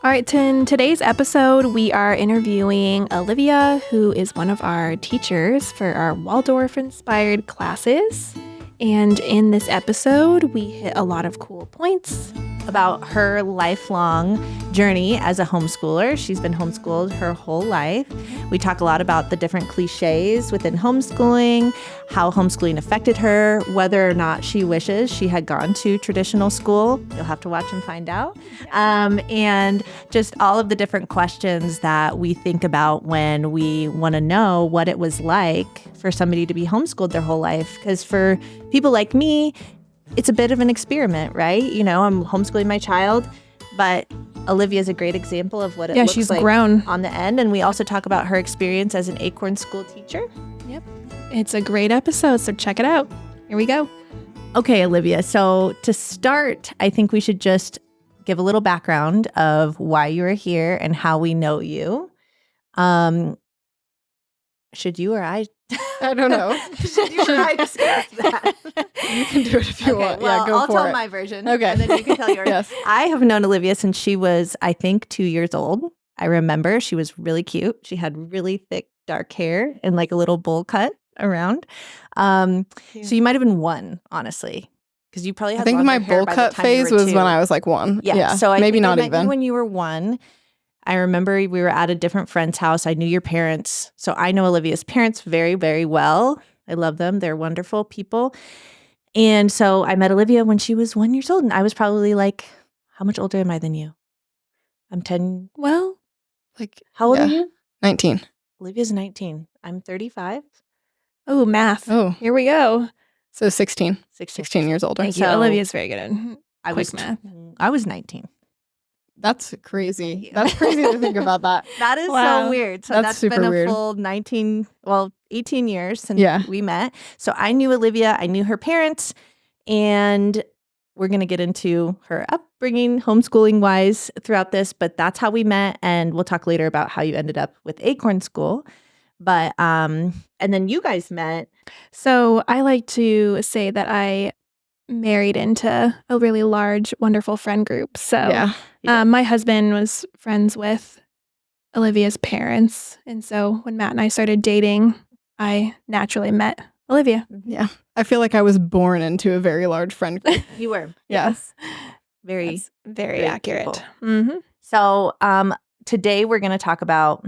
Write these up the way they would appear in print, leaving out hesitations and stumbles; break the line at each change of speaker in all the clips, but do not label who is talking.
All right, in today's episode, we are interviewing Olivia, who is one of our teachers for our Waldorf-inspired classes. And in this episode, we hit a lot of cool points
about her lifelong journey as a homeschooler. She's been homeschooled her whole life. We talk a lot about the different cliches within homeschooling, how homeschooling affected her, whether or not she wishes she had gone to traditional school. You'll have to watch and find out. And just all of the different questions that we think about when we want to know what it was like for somebody to be homeschooled their whole life. Because for people like me, it's a bit of an experiment, right? You know, I'm homeschooling my child, but Olivia is a great example of what it looks
she's
like
grown
on the end. And we also talk about her experience as an Acorn School teacher.
Yep. It's a great episode, so check it out. Here we go.
Okay, Olivia. So to start, I think we should just give a little background of why you are here and how we know you. Should you or I?
I don't know.
Should you or I discuss that?
You can do it if you want.
Well,
Yeah, go
I'll
for
tell
it.
my version.
Okay.
And then you can tell yours.
Yes.
I have known Olivia since she was, I think, 2 years old. I remember she was really cute. She had really thick, dark hair and like a little bowl cut around. So you might have been one, honestly. Because you probably had
I think
longer
my
hair
bowl
by the
cut
time you
phase
were
was
2.
when I was like 1.
Yeah. So I
maybe
think
not
I met you
even.
when you were 1. I remember we were at a different friend's house. I knew your parents. So I know Olivia's parents very, very well. I love them. They're wonderful people. And so I met Olivia when she was 1 year old. And I was probably like, how much older am I than you? I'm 10.
Well,
Like,
How old
yeah,
are you?
19.
Olivia's 19. I'm 35.
oh, math.
Oh,
Here we go.
so 16.
16.
16 years older.
Thank you.
So-
Olivia's very good at
I
quick
was
math.
I was 19.
That's crazy. That's crazy to think about that.
That is
Wow.
so weird. So
That's
that's
super
been a
weird.
full 18 years since
Yeah.
we met. So I knew Olivia, I knew her parents, and we're going to get into her upbringing, homeschooling wise throughout this, but that's how we met. And we'll talk later about how you ended up with Acorn School. But, and then you guys met.
So I like to say that I married into a really large, wonderful friend group. So
Yeah.
my husband was friends with Olivia's parents. And so when Matt and I started dating, I naturally met Olivia.
Yeah. I feel like I was born into a very large friend group.
You were.
Yeah.
Very.
That's very
very
accurate.
people.
Mm-hmm.
So today we're going to talk about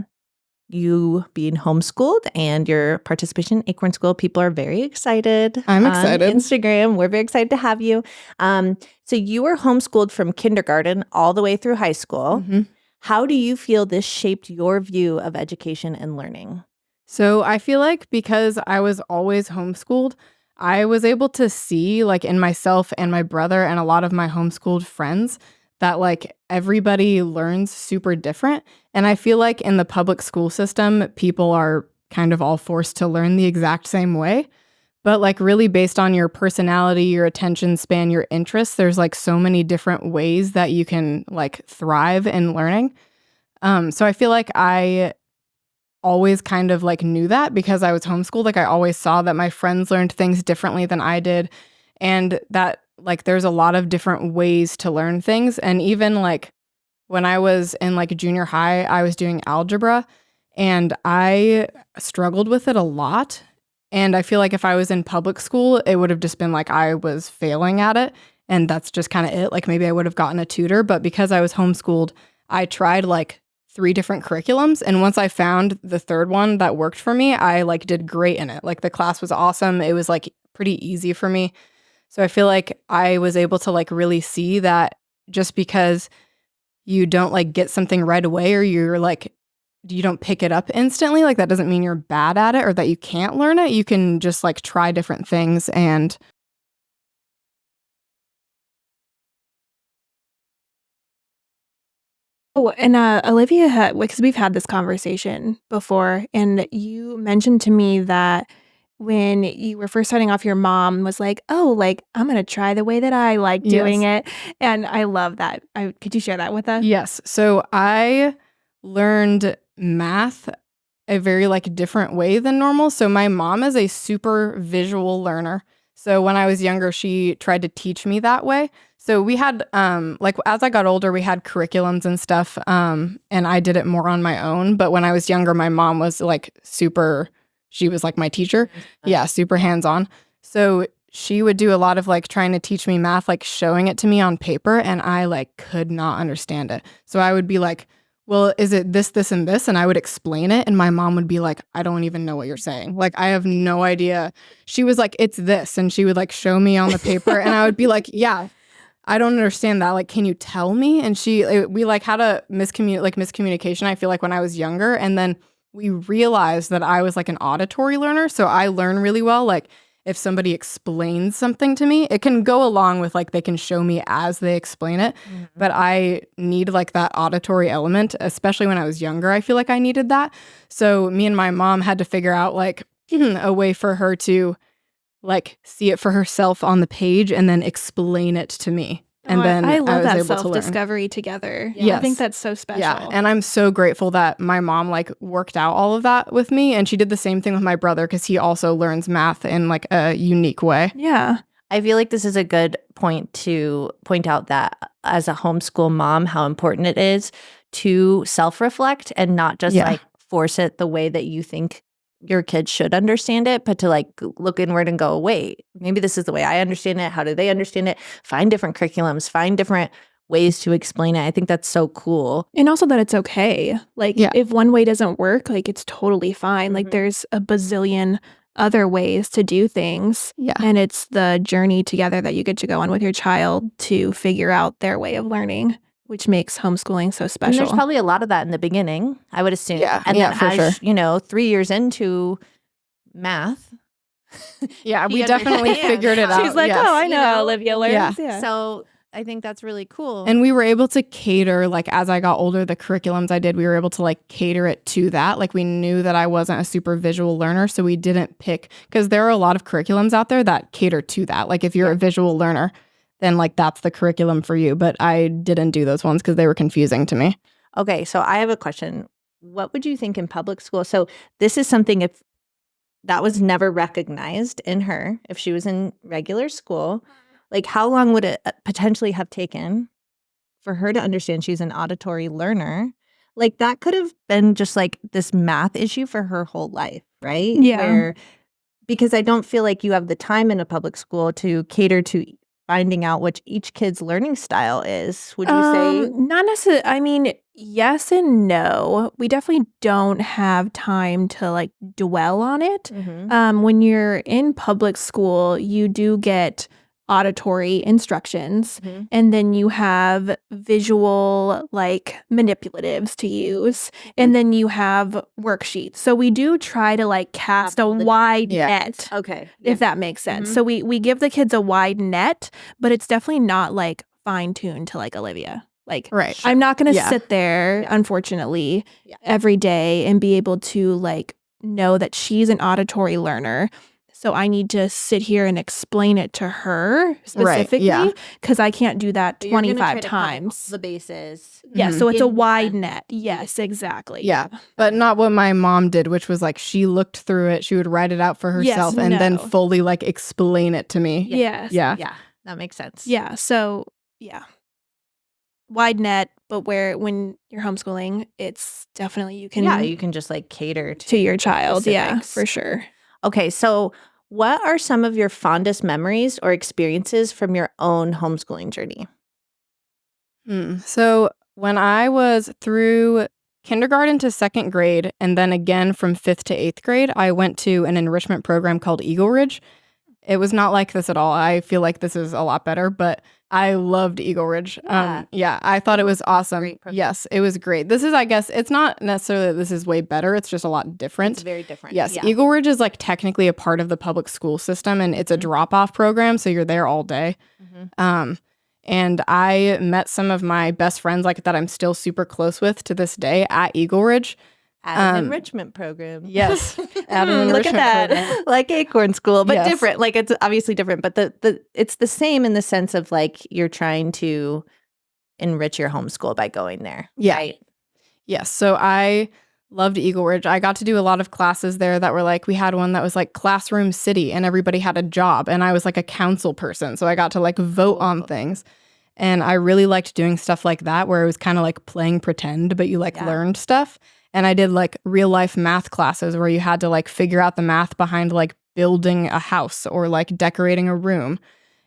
you being homeschooled and your participation in Acorn School. People are very excited.
I'm
on
excited.
Instagram. We're very excited to have you. So you were homeschooled from kindergarten all the way through high school.
Mhm.
How do you feel this shaped your view of education and learning?
So I feel like because I was always homeschooled, I was able to see like in myself and my brother and a lot of my homeschooled friends that like everybody learns super different. And I feel like in the public school system, people are kind of all forced to learn the exact same way. But like really based on your personality, your attention span, your interests, there's like so many different ways that you can like thrive in learning. So I feel like I always kind of like knew that because I was homeschooled. Like I always saw that my friends learned things differently than I did. And that like there's a lot of different ways to learn things. And even like when I was in like junior high, I was doing algebra and I struggled with it a lot. And I feel like if I was in public school, it would have just been like I was failing at it. And that's just kind of it. Like maybe I would have gotten a tutor. But because I was homeschooled, I tried like 3 different curriculums. And once I found the third one that worked for me, I like did great in it. Like the class was awesome. It was like pretty easy for me. So I feel like I was able to like really see that just because you don't like get something right away or you're like you don't pick it up instantly, like that doesn't mean you're bad at it or that you can't learn it. You can just like try different things and
Oh, and Olivia had, because we've had this conversation before, and you mentioned to me that when you were first starting off, your mom was like, "Oh, like I'm gonna try the way that I like doing it," and I love that. Could you share that with us?
Yes. So I learned math a very like different way than normal. So my mom is a super visual learner. So when I was younger, she tried to teach me that way. So So we had, like, as I got older, we had curriculums and stuff, and I did it more on my own. But when I was younger, my mom was like she was like my teacher. Yeah, super hands-on. So she would do a lot of like trying to teach me math, like showing it to me on paper, and I like could not understand it. So I would be like, well, is it this, this, and this? And I would explain it, and my mom would be like, I don't even know what you're saying. Like, I have no idea. She was like, it's this, and she would like show me on the paper, and I would be like, yeah, I don't understand that. Like, can you tell me? And we like had a miscommunication, I feel like, when I was younger, and then we realized that I was like an auditory learner, so I learn really well. Like, if somebody explains something to me, it can go along with like they can show me as they explain it. Mm-hmm. But I need like that auditory element, especially when I was younger. I feel like I needed that. So me and my mom had to figure out like a way for her to like see it for herself on the page and then explain it to me. And then
I love
was
that
able to learn.
self-discovery together.
Yes.
I think that's so special.
Yeah, and I'm so grateful that my mom like worked out all of that with me, and she did the same thing with my brother because he also learns math in like a unique way.
Yeah.
I feel like this is a good point to point out that as a homeschool mom, how important it is to self-reflect and not just like force it the way that you think your kids should understand it, but to like look inward and go, wait, maybe this is the way I understand it. How do they understand it? Find different curriculums, find different ways to explain it. I think that's so cool.
And also that it's okay. Like if one way doesn't work, like it's totally fine. Like there's a bazillion other ways to do things.
Yeah.
And it's the journey together that you get to go on with your child to figure out their way of learning, which makes homeschooling so special.
And there's probably a lot of that in the beginning, I would assume.
Yeah,
and then
for
as,
sure.
3 years into math.
Yeah, we definitely figured it out.
She's like,
yes.
oh, I know Olivia learns.
Yeah.
So I think that's really cool.
And we were able to cater, like as I got older, the curriculums I did, we were able to like cater it to that. Like we knew that I wasn't a super visual learner, so we didn't pick, because there are a lot of curriculums out there that cater to that. Like if you're a visual learner, then like that's the curriculum for you. But I didn't do those ones because they were confusing to me.
Okay, so I have a question. What would you think in public school? So this is something, if that was never recognized in her, if she was in regular school, like how long would it potentially have taken for her to understand she's an auditory learner? Like that could have been just like this math issue for her whole life, right?
Yeah.
Because I don't feel like you have the time in a public school to cater to finding out what each kid's learning style is. Would you say?
Not necessarily. I mean, yes and no. We definitely don't have time to like dwell on it.
Mm-hmm.
When you're in public school, you do get auditory instructions, and then you have visual like manipulatives to use, and then you have worksheets. So we do try to like cast a wide net.
Okay.
If that makes sense. So we give the kids a wide net, but it's definitely not like fine-tuned to like Olivia. Like I'm not going to sit there, unfortunately, every day and be able to like know that she's an auditory learner. So I need to sit here and explain it to her specifically because I can't do that 25 times.
The bases.
Yeah, so it's a wide net. Yes, exactly.
Yeah, but not what my mom did, which was like she looked through it, she would write it out for herself and then fully like explain it to me.
Yes.
Yeah, that makes sense.
Yeah, so wide net, but when you're homeschooling, it's definitely you can
just like cater to
your child.
specifics.
Yeah, for sure.
Okay, so what are some of your fondest memories or experiences from your own homeschooling journey?
So when I was through kindergarten to second grade, and then again from 5th to 8th grade, I went to an enrichment program called Eagle Ridge. It was not like this at all. I feel like this is a lot better, but I loved Eagle Ridge. I thought it was awesome. Yes, it was great. This is, I guess, it's not necessarily that this is way better. It's just a lot different.
It's very different.
Yes, Eagle Ridge is like technically a part of the public school system, and it's a drop-off program, so you're there all day. And I met some of my best friends like that I'm still super close with to this day at Eagle Ridge.
At an enrichment program.
Yes. At an enrichment
Look at that.
program.
Like Acorn School, but different. Like it's obviously different, but it's the same in the sense of like you're trying to enrich your homeschool by going there.
Yeah.
Right?
Yes. So I loved Eagle Ridge. I got to do a lot of classes there that were like, we had one that was like Classroom City and everybody had a job and I was like a council person. So I got to like vote on things. And I really liked doing stuff like that where it was kind of like playing pretend, but you like learned stuff. And I did like real life math classes where you had to like figure out the math behind like building a house or like decorating a room.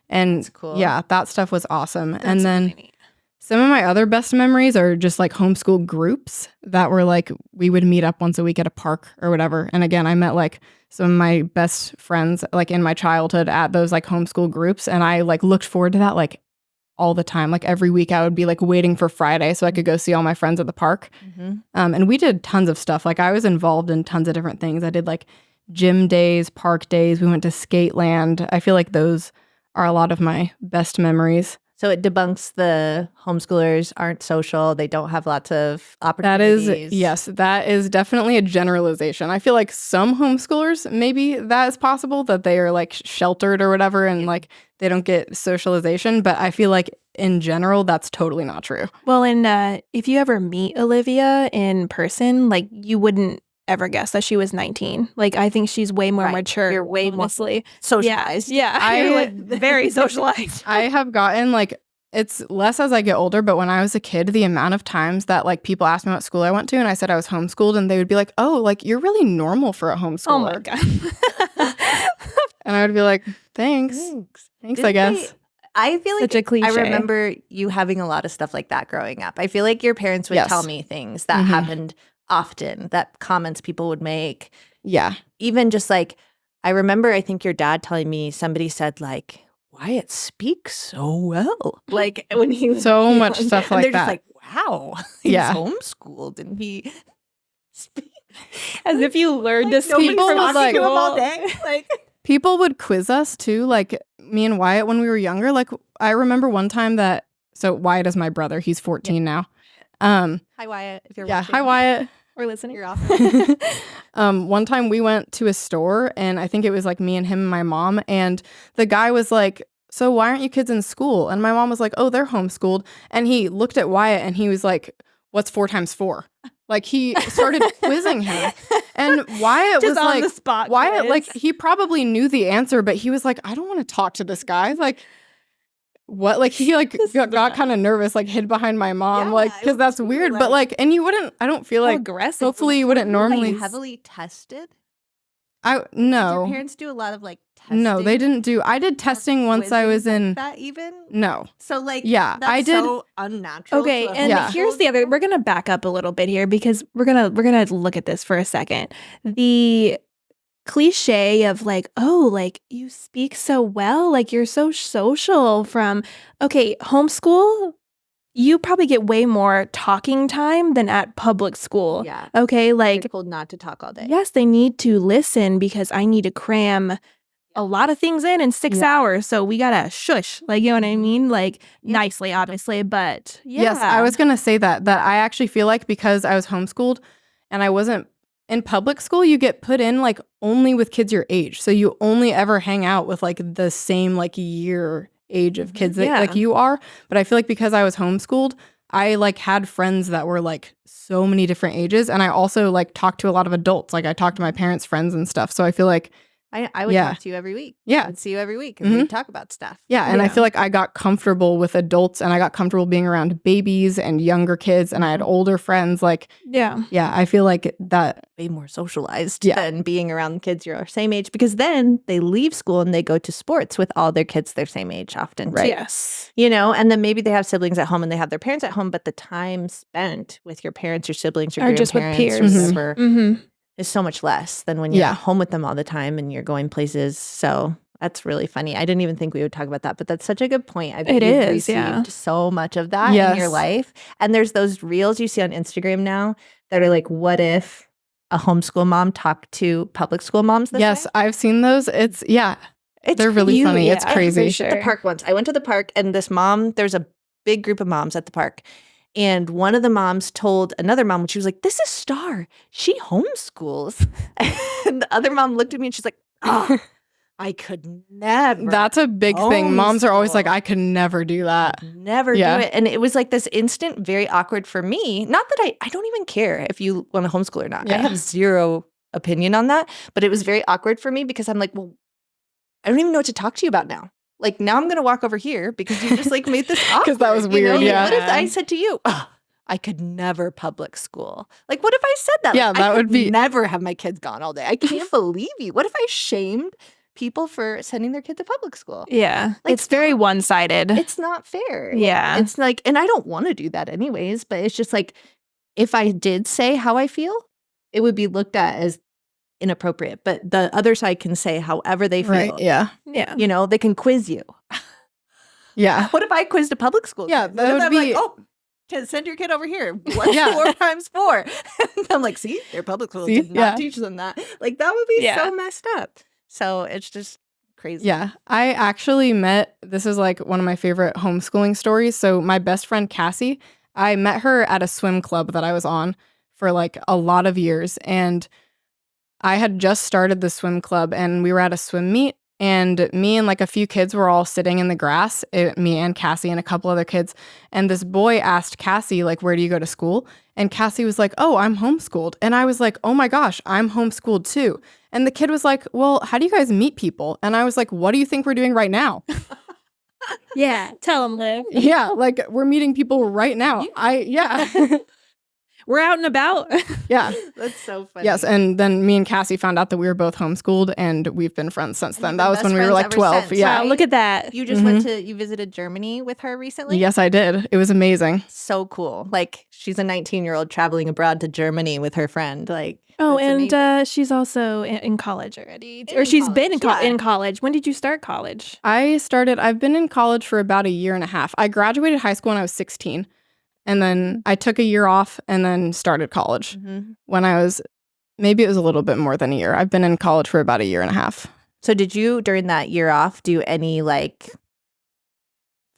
And
That's cool.
Yeah, that stuff was awesome.
That's
and then
really neat.
some of my other best memories are just like homeschool groups that were like, we would meet up once a week at a park or whatever. And again, I met like some of my best friends like in my childhood at those like homeschool groups. And I like looked forward to that like all the time. Like every week I would be like waiting for Friday so I could go see all my friends at the park. And we did tons of stuff. Like I was involved in tons of different things. I did like gym days, park days. We went to skate land. I feel like those are a lot of my best memories.
So it debunks the homeschoolers aren't social. They don't have lots of
That
opportunities.
that is definitely a generalization. I feel like some homeschoolers, maybe that is possible, that they are like sheltered or whatever and like they don't get socialization. But I feel like in general, that's totally not true.
Well, and if you ever meet Olivia in person, like you wouldn't ever guess that she was 19. Like I think she's way more mature.
You're way more
honestly.
socialized.
Yeah. You're like very socialized.
I have gotten like, it's less as I get older, but when I was a kid, the amount of times that like people asked me what school I went to and I said I was homeschooled and they would be like, oh, like you're really normal for a homeschooler.
Oh my God.
And I would be like, thanks, I guess.
I feel like
Such a cliche.
I remember you having a lot of stuff like that growing up. I feel like your parents would
Yes.
tell me things that happened often, that comments people would make.
Yeah.
Even just like, I remember, I think your dad telling me somebody said like, Wyatt speaks so well. Like when he was
So
young.
much stuff
And
like
they're
that.
just like, wow, he's
Yeah.
homeschooled and he speaks.
As if you learned to speak
people
from
was like-
to him all
school.
day. Like,
People would quiz us too, like me and Wyatt when we were younger. Like I remember one time that, so Wyatt is my brother. He's 14 now.
hi Wyatt, if you're
Yeah.
watching.
Hi, Wyatt.
Or listening.
You're awesome.
One time we went to a store and I think it was like me and him and my mom. And the guy was like, so why aren't you kids in school? And my mom was like, oh, they're homeschooled. And he looked at Wyatt and he was like, what's 4 times 4? Like he started quizzing him. And Wyatt
Just
was
on
like,
the spot.
Wyatt,
quiz.
like he probably knew the answer, but he was like, I don't want to talk to this guy. Like, what? Like he like got kind of nervous, like hid behind my mom,
Yeah,
like because that's weird. But like, and you wouldn't. I don't feel
How
like.
aggressive.
Hopefully, you wouldn't normally.
Like heavily tested.
I
Did
no.
your parents do a lot of like testing?
No, they didn't do. I did testing once I was
quizzing
in.
like that even.
No.
So like
Yeah,
that's
I did-
so unnatural.
Okay,
to a
and
Yeah.
here's the other. We're gonna back up a little bit here because we're gonna look at this for a second. The cliche of like, oh, like you speak so well, like you're so social. From homeschool, you probably get way more talking time than at public school.
Yeah.
Okay, like
They're told not to talk all day.
yes, they need to listen because I need to cram a lot of things in 6
Yeah.
hours. So we gotta shush, like, you know what I mean? Like
Yeah.
nicely, obviously, but yeah.
Yes, I was gonna say that I actually feel like because I was homeschooled and I wasn't in public school, you get put in like only with kids your age. So you only ever hang out with like the same like year age of kids that
Yeah.
like you are. But I feel like because I was homeschooled, I like had friends that were like so many different ages. And I also like talked to a lot of adults. Like I talked to my parents' friends and stuff. So I feel like
I would
Yeah.
talk to you every week.
Yeah.
I would see you every week and
Mhm.
we'd talk about stuff.
yeah, and I
Yeah.
feel like I got comfortable with adults and I got comfortable being around babies and younger kids and I had older friends. Like,
Yeah.
yeah, I feel like that.
Way more socialized
Yeah.
than being around kids your same age, because then they leave school and they go to sports with all their kids their same age often.
Right.
Too.
Yes.
You know, and then maybe they have siblings at home and they have their parents at home, but the time spent with your parents, your siblings, your
Or just with
grandparents,
peers.
Mhm.
whatever,
Mm-hmm.
is so much less than when you're
Yeah.
at home with them all the time and you're going places. So that's really funny. I didn't even think we would talk about that, but that's such a good point. I bet
It
you've
is,
received
yeah.
so much of that in your
Yes.
life. And there's those reels you see on Instagram now that are like, what if a homeschool mom talked to public school moms this
Yes,
way?
I've seen those. It's they're really
cute,
funny. It's
yeah,
crazy.
for sure.
At the park once. I went to the park and this mom, there's a big group of moms at the park. And one of the moms told another mom, she was like, this is Star. She homeschools. And the other mom looked at me and she's like, oh, I could never.
That's a big thing. Moms are always like,
Homeschool.
I could never do that.
Never
Yeah.
do it. And it was like this instant, very awkward for me. Not that I don't even care if you want to homeschool or not. I
Yeah.
have zero opinion on that. But it was very awkward for me because I'm like, well, I don't even know what to talk to you about now. like now I'm going to walk over here because you just like made this awkward.
Because that was
you
weird,
know?
yeah.
What if I said to you, "Oh, I could never public school." Like, what if I said that?
Yeah,
Like,
that
I
would
could
be-
never have my kids gone all day. I can't believe you. What if I shamed people for sending their kid to public school?
Yeah.
Like,
It's very one-sided.
It's not fair.
Yeah.
It's like, and I don't want to do that anyways, but it's just like, if I did say how I feel, it would be looked at as inappropriate. But the other side can say however they feel.
Right. Yeah.
Yeah.
You know, they can quiz you.
Yeah.
What if I quizzed a public school
Yeah,
kid?
that
What if
would
I'm
be-
like, oh, send your kid over here. What's
Yeah.
4 times 4? And I'm like, see, their public school
See?
did not
Yeah.
teach them that. Like, that would be
Yeah.
so messed up. So it's just crazy.
Yeah. I actually met, this is like one of my favorite homeschooling stories. So my best friend, Cassie, I met her at a swim club that I was on for like a lot of years. And I had just started the swim club and we were at a swim meet. And me and like a few kids were all sitting in the grass, me and Cassie and a couple other kids. And this boy asked Cassie, like, where do you go to school? And Cassie was like, oh, I'm homeschooled. And I was like, oh my gosh, I'm homeschooled too. And the kid was like, well, how do you guys meet people? And I was like, what do you think we're doing right now?
Yeah. Tell them, Liv.
Yeah, like we're meeting people right now. Yeah.
We're out and about.
Yeah.
That's so funny.
Yes. And then me and Cassie found out that we were both homeschooled and we've been friends since then.
you've
That
been
was
best
when we were
friends
like
ever
12.
since,
Yeah.
Wow, look at that.
You just you visited Germany with her recently?
Yes, I did. It was amazing.
So cool. Like, she's a 19-year-old traveling abroad to Germany with her friend. Like,
Oh,
that's
and
amazing.
she's also in college already.
In
Or she's been in,
college, yeah.
in college. When did you start college?
I've been in college for about a year and a half. I graduated high school when I was 16. And then I took a year off and then started college when I was, maybe it was a little bit more than a year. I've been in college for about a year and a half.
So did you, during that year off, do any like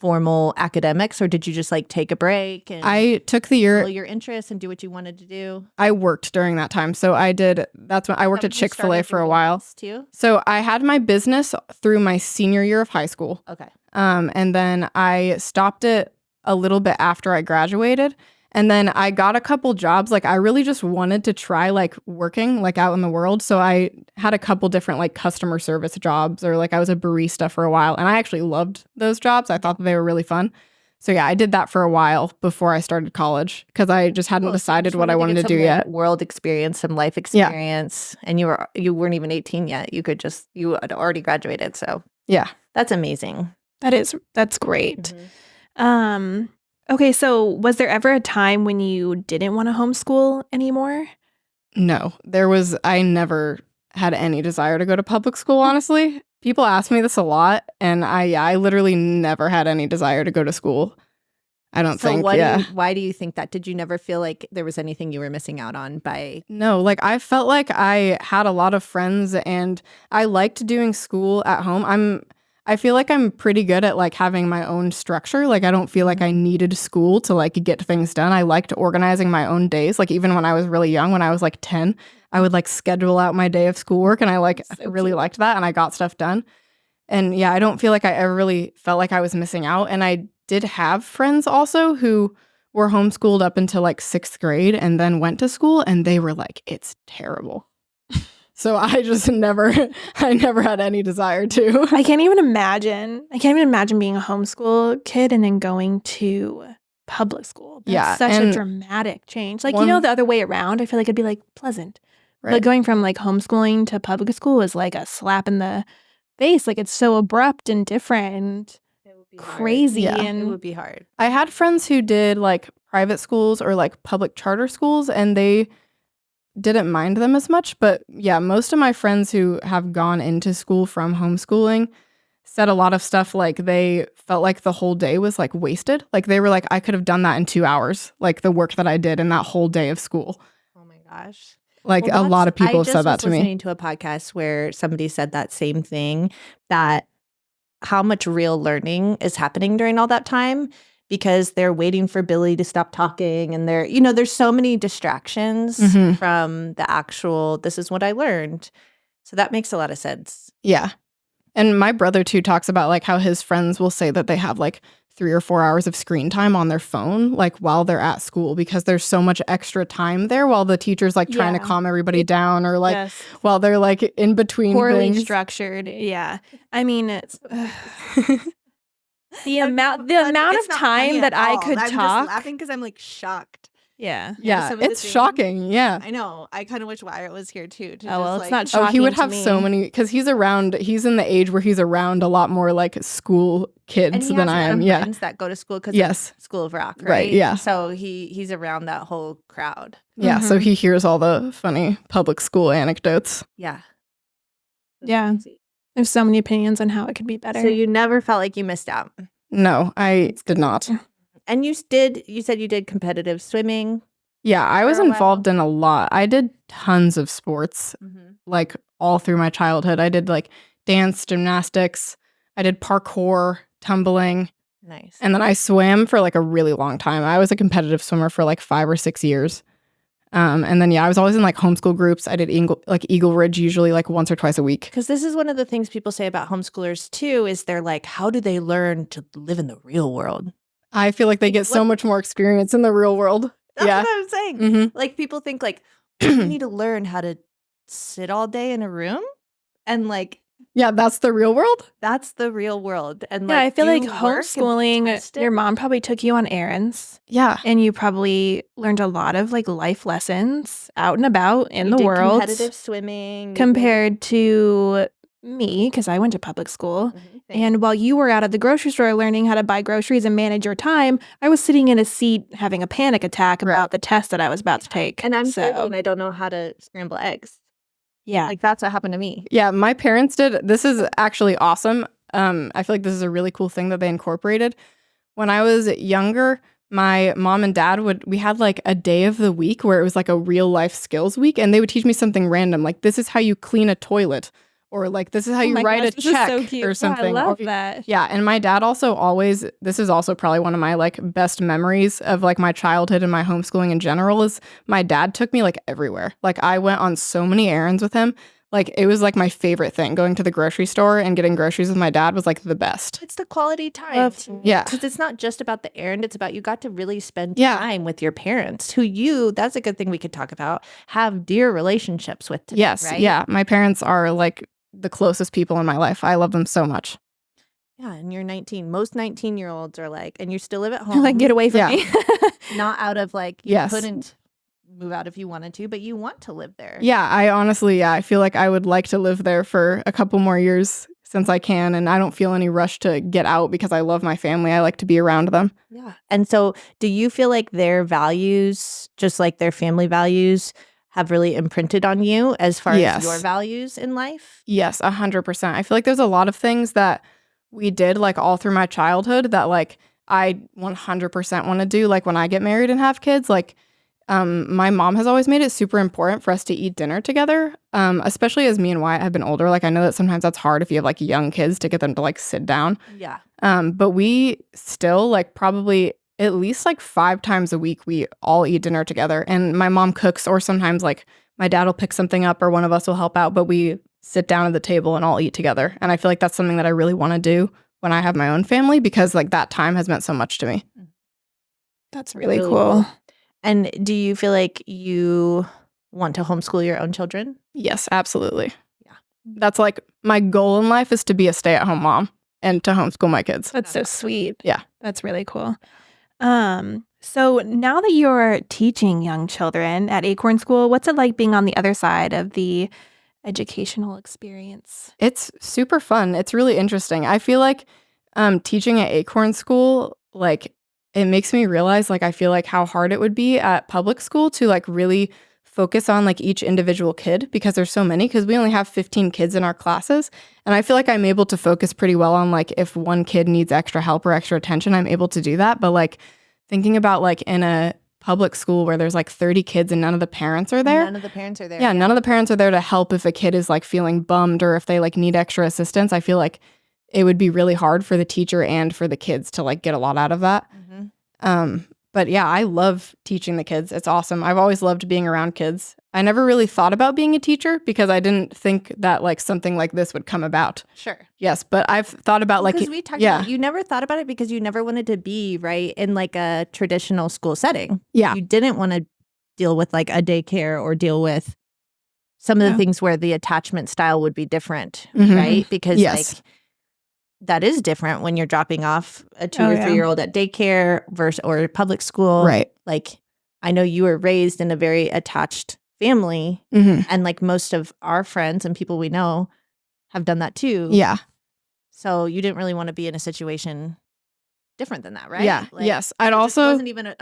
formal academics, or did you just like take a break and
I took the
follow
year,
your interests and do what you wanted to do?
I worked during that time. So that's when I worked at
Have you
Chick-fil-A
started
for a
your
while.
business too?
So I had my business through my senior year of high school.
Okay.
And then I stopped it a little bit after I graduated. And then I got a couple jobs. Like, I really just wanted to try like working like out in the world. So I had a couple different like customer service jobs, or like I was a barista for a while. And I actually loved those jobs. I thought that they were really fun. So yeah, I did that for a while before I started college because I just hadn't
Cool. So
decided
just
what I wanted to
get
do
some,
yet.
World experience, some life experience, and you weren't even 18 yet. You had already graduated. So
Yeah.
that's amazing.
That's great. Okay, so was there ever a time when you didn't want to homeschool anymore?
No, I never had any desire to go to public school, honestly. People ask me this a lot, and I literally never had any desire to go to school. I don't think,
why do you think that? Did you never feel like there was anything you were missing out on by?
No, like I felt like I had a lot of friends and I liked doing school at home. I feel like I'm pretty good at like having my own structure. Like I don't feel like I needed school to like get things done. I liked organizing my own days. Like even when I was really young, when I was like 10, I would like schedule out my day of schoolwork, and I really liked that, and I got stuff done. And yeah, I don't feel like I ever really felt like I was missing out. And I did have friends also who were homeschooled up until like 6th grade and then went to school, and they were like, it's terrible. So I just never had any desire to.
I can't even imagine being a homeschool kid and then going to public school. That's such a dramatic change. Like, the other way around, I feel like it'd be like pleasant.
Right.
But going from like homeschooling to public school is like a slap in the face. Like it's so abrupt and different and crazy.
Yeah.
And
It would be hard.
I had friends who did like private schools or like public charter schools, and they didn't mind them as much. But yeah, most of my friends who have gone into school from homeschooling said a lot of stuff like they felt like the whole day was like wasted. Like they were like, I could have done that in 2 hours, like the work that I did in that whole day of school.
Oh my gosh.
Like a lot of people have said that to
I was
me.
listening to a podcast where somebody said that same thing, that how much real learning is happening during all that time, because they're waiting for Billy to stop talking, and there's so many distractions from the actual, this is what I learned. So that makes a lot of sense.
Yeah. And my brother too talks about like how his friends will say that they have like 3 or 4 hours of screen time on their phone, like while they're at school, because there's so much extra time there while the teacher's like trying to calm everybody down, or like while they're like in between
poorly
things.
structured. Yeah. I mean, it's the amount of time that I could
I'm
talk.
just laughing because I'm like shocked.
Yeah.
Yeah, it's shocking. Yeah.
I know. I kind of wish Wyatt was here too.
Oh, well, it's not
Oh,
shocking
he would
to
have
me.
so many, because he's in the age where he's around a lot more like school kids than I am. Yeah.
Friends that go to school because of School of Rock, right?
Right, yeah.
So he's around that whole crowd.
Yeah, so he hears all the funny public school anecdotes.
Yeah.
Yeah. There's so many opinions on how it could be better.
So you never felt like you missed out.
No, I did not.
And you said you did competitive swimming.
Yeah, I was
For a while.
involved in a lot. I did tons of sports, like all through my childhood. I did like dance, gymnastics. I did parkour, tumbling.
Nice.
And then I swam for like a really long time. I was a competitive swimmer for like 5 or 6 years. And then, I was always in like homeschool groups. I did Eagle Ridge usually like once or twice a week.
Because this is one of the things people say about homeschoolers too, is they're like, how do they learn to live in the real world?
I feel like they get so much more experience in the real world.
That's
yeah.
what I'm saying.
Mm-hmm.
Like people think like, you need to learn how to sit all day in a room. And like,
Yeah, that's the real world.
that's the real world. And
yeah,
like,
I feel
do
like
work and
homeschooling,
test it.
your mom probably took you on errands
Yeah.
and you probably learned a lot of like life lessons out and about in
You
the
did
world
competitive swimming.
compared to me, because I went to public school.
And
And while you were out at the grocery store learning how to buy groceries and manage your time, I was sitting in a seat having a panic attack about the test that I was about to take.
I'm
so,
single and I don't know how to scramble eggs.
yeah.
Like that's what happened to me.
Yeah, my parents did. This is actually awesome. I feel like this is a really cool thing that they incorporated. When I was younger, my mom and dad we had like a day of the week where it was like a real life skills week, and they would teach me something random, like this is how you clean a toilet, or like this is how
Oh
you
my
write
gosh,
a
this is
check
so cute.
or
Yeah,
something.
I love
Or-
that.
Yeah, and my dad this is also probably one of my like best memories of like my childhood and my homeschooling in general, is my dad took me like everywhere. Like I went on so many errands with him. Like it was like my favorite thing. Going to the grocery store and getting groceries with my dad was like the best.
It's the quality time.
Love-
Yeah.
Because it's not just about the errand, it's about you got to really spend
Yeah.
time with your parents who that's a good thing we could talk about, have dear relationships with today,
Yes.
right?
Yeah. My parents are like the closest people in my life. I love them so much.
Yeah, and you're 19. Most 19-year-olds are like, and you still live at home.
Like, get away from
Yeah.
me.
Not out of like, you
Yes.
couldn't move out if you wanted to, but you want to live there.
Yeah. I honestly, I feel like I would like to live there for a couple more years since I can. And I don't feel any rush to get out because I love my family. I like to be around them.
Yeah. And so do you feel like their values, just like their family values, have really imprinted on you as far
Yes.
as your values in life?
Yes, 100%. I feel like there's a lot of things that we did like all through my childhood that like I 100% want to do. Like when I get married and have kids, like my mom has always made it super important for us to eat dinner together, especially as me and Wyatt have been older. Like I know that sometimes that's hard if you have like young kids to get them to like sit down.
Yeah.
But we still like probably at least like 5 times a week we all eat dinner together, and my mom cooks, or sometimes like my dad will pick something up or one of us will help out, but we sit down at the table and all eat together. And I feel like that's something that I really want to do when I have my own family, because like that time has meant so much to me.
That's really cool.
And do you feel like you want to homeschool your own children?
Yes, absolutely.
Yeah.
That's like my goal in life, is to be a stay-at-home mom and to homeschool my kids.
That's so sweet.
Yeah.
That's really cool. So now that you're teaching young children at Acorn School, what's it like being on the other side of the educational experience?
It's super fun. It's really interesting. I feel like teaching at Acorn School, like it makes me realize like I feel like how hard it would be at public school to like really focus on like each individual kid, because there's so many, because we only have 15 kids in our classes. And I feel like I'm able to focus pretty well on like if one kid needs extra help or extra attention, I'm able to do that. But like thinking about like in a public school where there's like 30 kids and none of the parents are there.
None of the parents are there.
Yeah, none of the parents are there to help if a kid is like feeling bummed or if they like need extra assistance. I feel like it would be really hard for the teacher and for the kids to like get a lot out of that.
Mhm.
But yeah, I love teaching the kids. It's awesome. I've always loved being around kids. I never really thought about being a teacher because I didn't think that like something like this would come about.
Sure.
Yes, but I've thought about
Because we talked about, you never thought about it because you never wanted to be right in like a traditional school setting.
Yeah.
You didn't want to deal with like a daycare or deal with some of the things where the attachment style would be different, right? Because like that is different when you're dropping off a 2 or 3-year-old at daycare versus or public school.
Right.
Like I know you were raised in a very attached family, and like most of our friends and people we know have done that too.
Yeah.
So you didn't really want to be in a situation different than that, right?
Yeah.
Like,
yes. I'd
it
also
wasn't even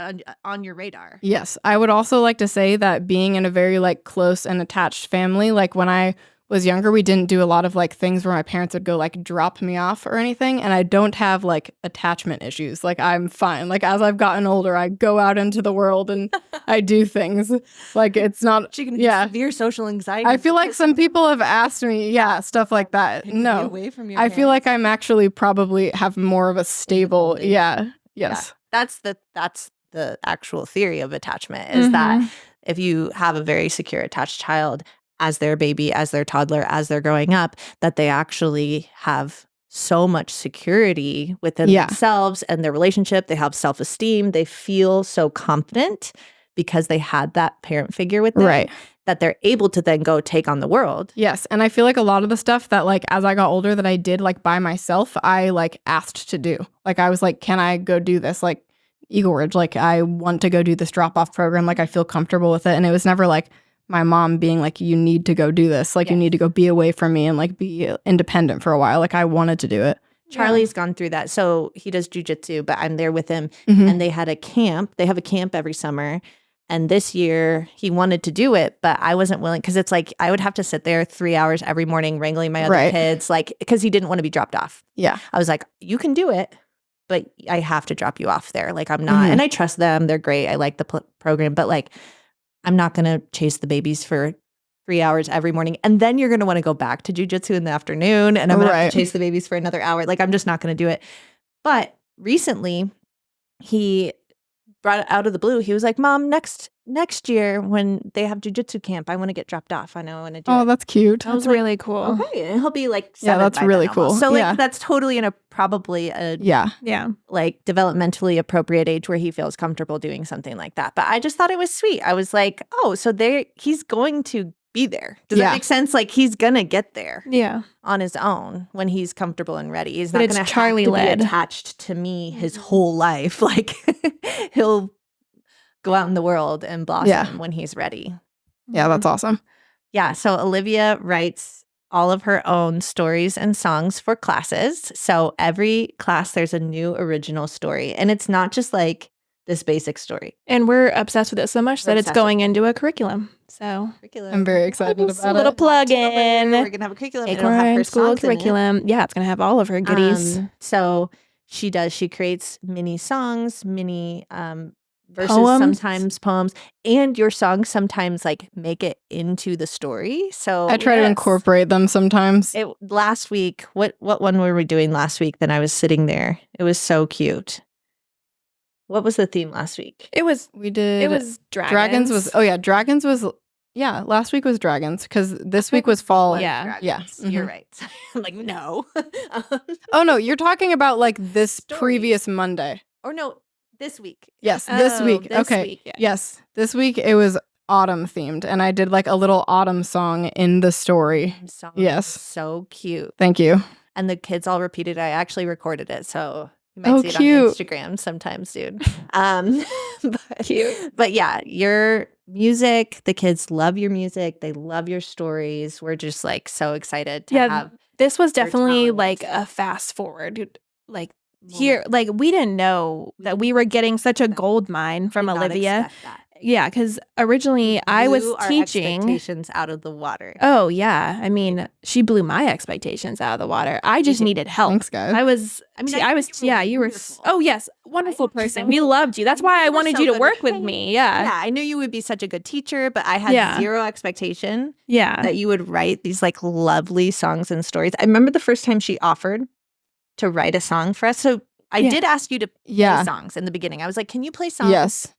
on your radar.
Yes. I would also like to say that being in a very like close and attached family, like when I was younger, we didn't do a lot of like things where my parents would go like drop me off or anything. And I don't have like attachment issues. Like I'm fine. Like as I've gotten older, I go out into the world and I do things. Like it's not,
severe social anxiety.
I feel like some people have asked me, stuff like that. No,
away from your
I feel like I'm actually probably have more of a stable, yes.
Yeah. That's the actual theory of attachment is that if you have a very secure attached child as their baby, as their toddler, as they're growing up, that they actually have so much security within themselves and their relationship. They have self-esteem. They feel so confident because they had that parent figure with them.
Right.
That they're able to then go take on the world.
Yes. And I feel like a lot of the stuff that like as I got older that I did like by myself, I like asked to do. Like I was like, can I go do this? Like Igor, like I want to go do this drop-off program. Like I feel comfortable with it. And it was never like my mom being like, you need to go do this. Like you need to go be away from me and like be independent for a while. Like I wanted to do it.
Charlie's gone through that. So he does jujitsu, but I'm there with him. And they had a camp. They have a camp every summer. And this year he wanted to do it, but I wasn't willing because it's like I would have to sit there 3 hours every morning wrangling my other kids, like because he didn't want to be dropped off.
Yeah.
I was like, you can do it, but I have to drop you off there. Like I'm not, and I trust them. They're great. I like the program, but like I'm not going to chase the babies for 3 hours every morning. And then you're going to want to go back to jujitsu in the afternoon and I'm going to have to chase the babies for another hour. Like I'm just not going to do it. But recently he brought it out of the blue. He was like, Mom, next year when they have jujitsu camp, I want to get dropped off. I know I want to do it.
Oh, that's cute.
That's really cool.
Okay. And he'll be like 7
that's
by
really
then
cool.
almost. So like that's totally probably a like developmentally appropriate age where he feels comfortable doing something like that. But I just thought it was sweet. I was like, oh, so he's going to be there. Does that make sense? Like he's gonna get there on his own when he's comfortable and ready. He's not gonna have to be attached to me his whole life. Like he'll go out in the world and blossom when he's ready.
Yeah, that's awesome.
Yeah, so Olivia writes all of her own stories and songs for classes. So every class there's a new original story. And it's not just like this basic story.
And we're obsessed with it so much that it's going into a curriculum. So
I'm very excited about it.
A little plug in.
We're going to have a curriculum.
Acorn School curriculum. Yeah, it's going to have all of her goodies.
So she creates mini songs, mini verses,
poems.
Sometimes poems, and your songs sometimes like make it into the story. So
I try to incorporate them sometimes.
Last week, what one were we doing last week? Then I was sitting there. It was so cute. What was the theme last week?
It was dragons.
Dragons was last week was dragons because this week was fall.
You're right. I'm like, no.
Oh no, you're talking about like this previous Monday.
Or no, this week.
Yes, this week. Okay. Yes. This week it was autumn themed and I did like a little autumn song in the story. Yes.
So cute.
Thank you.
And the kids all repeated. I actually recorded it, so you might see it on Instagram sometimes, dude. Cute. But yeah, your music, the kids love your music. They love your stories. We're just like so excited to have.
This was definitely like a fast forward. Like here, like we didn't know that we were getting such a gold mine from Olivia. Yeah, because originally I was teaching.
Expectations out of the water.
Oh yeah, I mean, she blew my expectations out of the water. I just needed help.
Thanks, guys.
You were. Oh yes, wonderful person. We loved you. That's why I wanted you to work with me. Yeah,
I knew you would be such a good teacher, but I had zero expectation. That you would write these like lovely songs and stories. I remember the first time she offered to write a song for us. So I
Yeah.
did ask you to
Yeah.
play songs in the beginning. I was like, can you play songs?
Yes.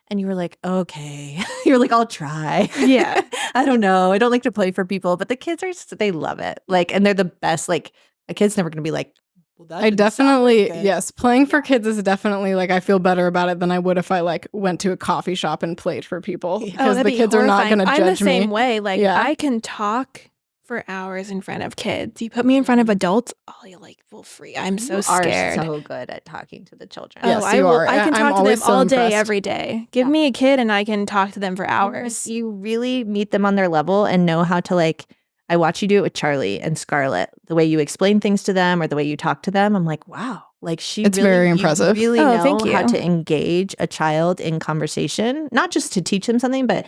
And you were like, okay. You were like, I'll try.
Yeah.
I don't know. I don't like to play for people, but the kids they love it. Like, and they're the best. Like, a kid's never going to be like, well, that
I
didn't sound
definitely,
good.
yes, playing for kids is definitely like, I feel better about it than I would if I like went to a coffee shop and played for people
Yeah.
because
that'd
the
be
kids are not
horrifying.
going to
I'm the
judge me.
same way. Like,
Yeah.
I can talk for hours in front of kids. You put me in front of adults, you're like, well, free. I'm so
You
scared.
are so good at talking to the children.
Yes,
I
you
will.
are.
I can
I'm
talk to them
always so
all day,
impressed.
every day. Give
Yeah.
me a kid and I can talk to them for hours.
You really meet them on their level and know how to like. I watch you do it with Charlie and Scarlett. The way you explain things to them or the way you talk to them, I'm like, wow. Like
It's very impressive.
You really
Oh,
know
thank
how
you.
to engage a child in conversation, not just to teach them something, but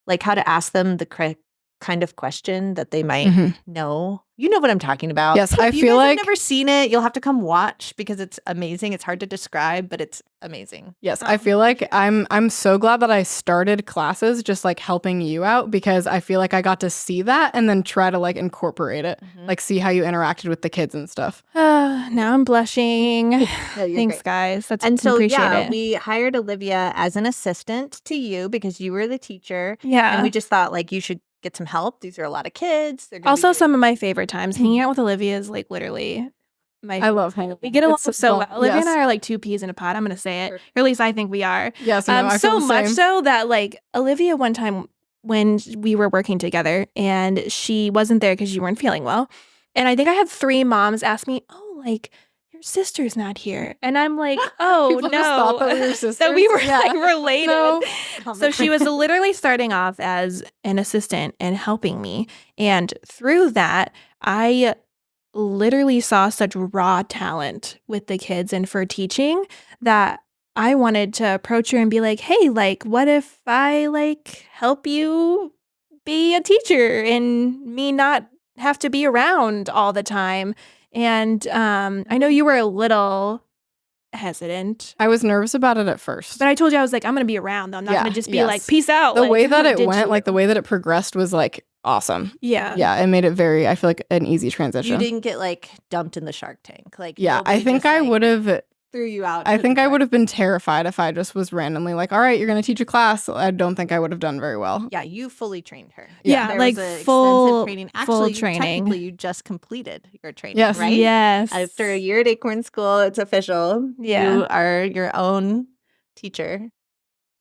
like how to ask them the correct kind of question that they might
Mhm.
know. You know what I'm talking about.
Yes, I
If you
feel
guys
like-
have never seen it, you'll have to come watch because it's amazing. It's hard to describe, but it's amazing.
Yes, I feel like I'm so glad that I started classes just like helping you out because I feel like I got to see that and then try to like incorporate it,
Mhm.
like see how you interacted with the kids and stuff.
Now I'm blushing.
No, you're
Thanks,
great.
guys. That's
And so,
appreciate
yeah,
it.
we hired Olivia as an assistant to you because you were the teacher.
Yeah.
And we just thought, like, you should get some help. These are a lot of kids. They're gonna be
Also,
doing-
some of my favorite times hanging out with Olivia is like literally my.
I love hanging.
We get along
It's
so
fun.
well. Olivia
Yes.
and I are like two peas in a pod. I'm gonna say it,
Sure.
or at least I think we are.
Yes, no, I
So
feel the
much
same.
so that like Olivia one time when we were working together and she wasn't there because you weren't feeling well, and I think I had 3 moms ask me, "Oh, like your sister's not here," and I'm like, "Oh
People
no,
just thought that we were
that we were
sisters? Yeah.
like related."
No.
So she was literally starting off as an assistant and helping me. And through that, I literally saw such raw talent with the kids and for teaching that I wanted to approach her and be like, hey, like, what if I like help you be a teacher and me not have to be around all the time? And I know you were a little hesitant.
I was nervous about it at first.
But I told you I was like, I'm gonna be around though. I'm not
Yeah,
gonna just be
yes.
like, peace out.
The
like,
way that
I'm
it
gonna
went,
ditch
like the
you.
way that it progressed was like awesome.
Yeah.
Yeah, it made it very, I feel like an easy transition.
You didn't get like dumped in the Shark Tank. Like,
Yeah,
nobody
I think
just,
I
like,
would have,
threw you out.
I
to
think
the
I would
shark.
have been terrified if I just was randomly like, all right, you're going to teach a class. I don't think I would have done very well.
Yeah, you fully trained her.
Yeah,
There
like
was a
full-
extensive training.
full
Actually,
training.
technically, you just completed your training,
Yes.
right?
Yes.
After a year at Acorn School, it's official.
Yeah.
You are your own teacher.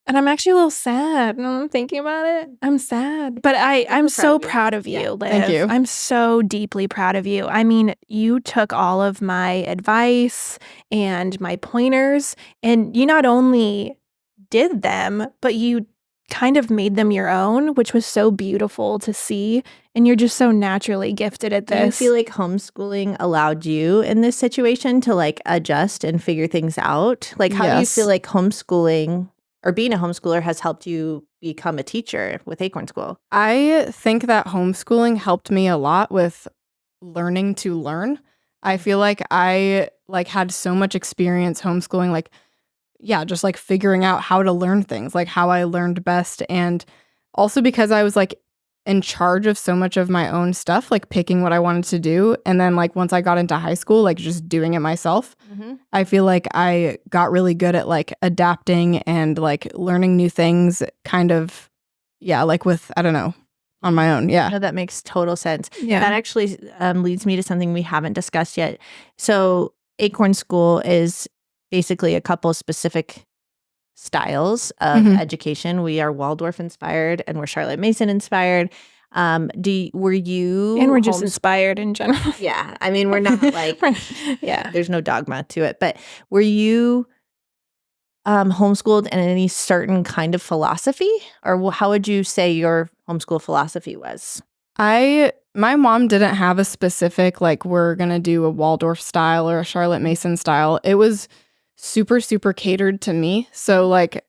And I'm actually a little sad. Now I'm thinking about it. I'm sad. But I'm so proud of you,
Yeah.
Liv.
Thank you.
I'm so deeply proud of you. I mean, you took all of my advice and my pointers, and you not only did them, but you kind of made them your own, which was so beautiful to see. And you're just so naturally gifted at
Do you
this.
feel like homeschooling allowed you in this situation to like adjust and figure things out? Like, how do you
Yes.
feel like homeschooling or being a homeschooler has helped you become a teacher with Acorn School?
I think that homeschooling helped me a lot with learning to learn. I feel like I like had so much experience homeschooling, like, yeah, just like figuring out how to learn things, like how I learned best. And also because I was like in charge of so much of my own stuff, like picking what I wanted to do. And then like once I got into high school, like just doing it myself, I feel like I got really good at like adapting and like learning new things kind of, yeah, like with, I don't know, on my own. Yeah.
No, that makes total sense.
Yeah.
That actually leads me to something we haven't discussed yet. So Acorn School is basically a couple specific styles of
Mhm.
education. We are Waldorf-inspired and we're Charlotte Mason-inspired. Were you...
and we're just inspired in general.
Yeah. I mean, we're not like...
yeah.
There's no dogma to it. But were you homeschooled in any certain kind of philosophy? Or how would you say your homeschool philosophy was?
My mom didn't have a specific, like, we're going to do a Waldorf style or a Charlotte Mason style. It was super, super catered to me. So, like,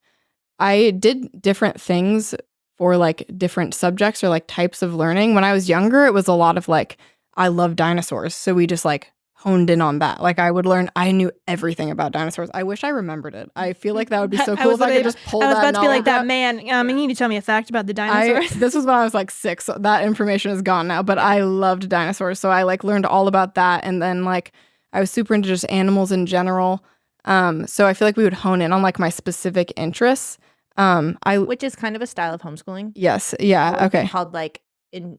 I did different things for, like, different subjects or, like, types of learning. When I was younger, it was a lot of, like, I love dinosaurs. So we just, like, honed in on that. Like, I knew everything about dinosaurs. I wish I remembered it. I feel like that would be so cool if I could just pull
I was
that
about to be like,
knowledge
that
out.
man, you need to tell me a fact about the dinosaurs.
This was when I was like 6. So that information is gone now, but I loved dinosaurs. So I like learned all about that. And then like I was super into just animals in general. So I feel like we would hone in on like my specific interests.
Which is kind of a style of homeschooling.
Yes. Yeah. Okay.
Called like in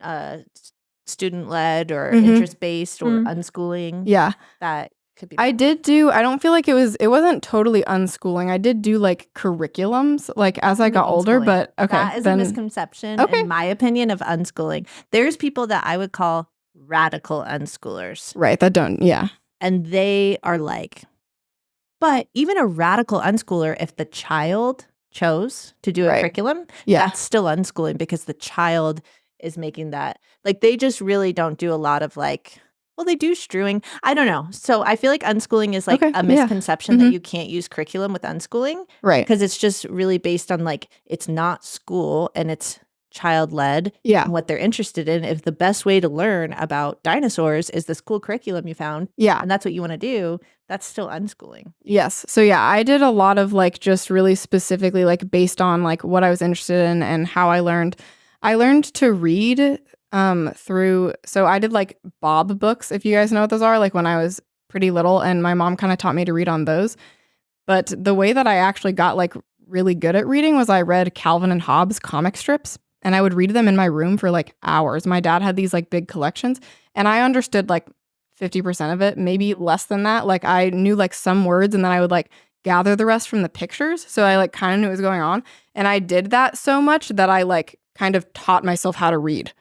student led or
Mhm.
interest based or unschooling.
Yeah.
That could be.
I don't feel like it wasn't totally unschooling. I did do like curriculums like as I got older,
Unschooling.
but okay.
That is a misconception in my opinion of unschooling. There's people that I would call radical unschoolers.
Right. That don't. Yeah.
And they are like, but even a radical unschooler, if the child chose to do a curriculum, that's still unschooling because the child is making that. Like they just really don't do a lot of like, well, they do strewing. I don't know. So I feel like unschooling is like a misconception that you can't use curriculum with unschooling.
Right.
Because it's just really based on like, it's not school and it's child-led
Yeah.
and what they're interested in. If the best way to learn about dinosaurs is this cool curriculum you found, and that's what you want to do, that's still unschooling.
Yes. So yeah, I did a lot of like just really specifically like based on like what I was interested in and how I learned. I learned to read so I did like Bob books, if you guys know what those are, like when I was pretty little, and my mom kind of taught me to read on those. But the way that I actually got like really good at reading was I read Calvin and Hobbes comic strips. And I would read them in my room for like hours. My dad had these like big collections and I understood like 50% of it, maybe less than that. Like I knew like some words and then I would like gather the rest from the pictures. So I like kind of knew what was going on. And I did that so much that I like kind of taught myself how to read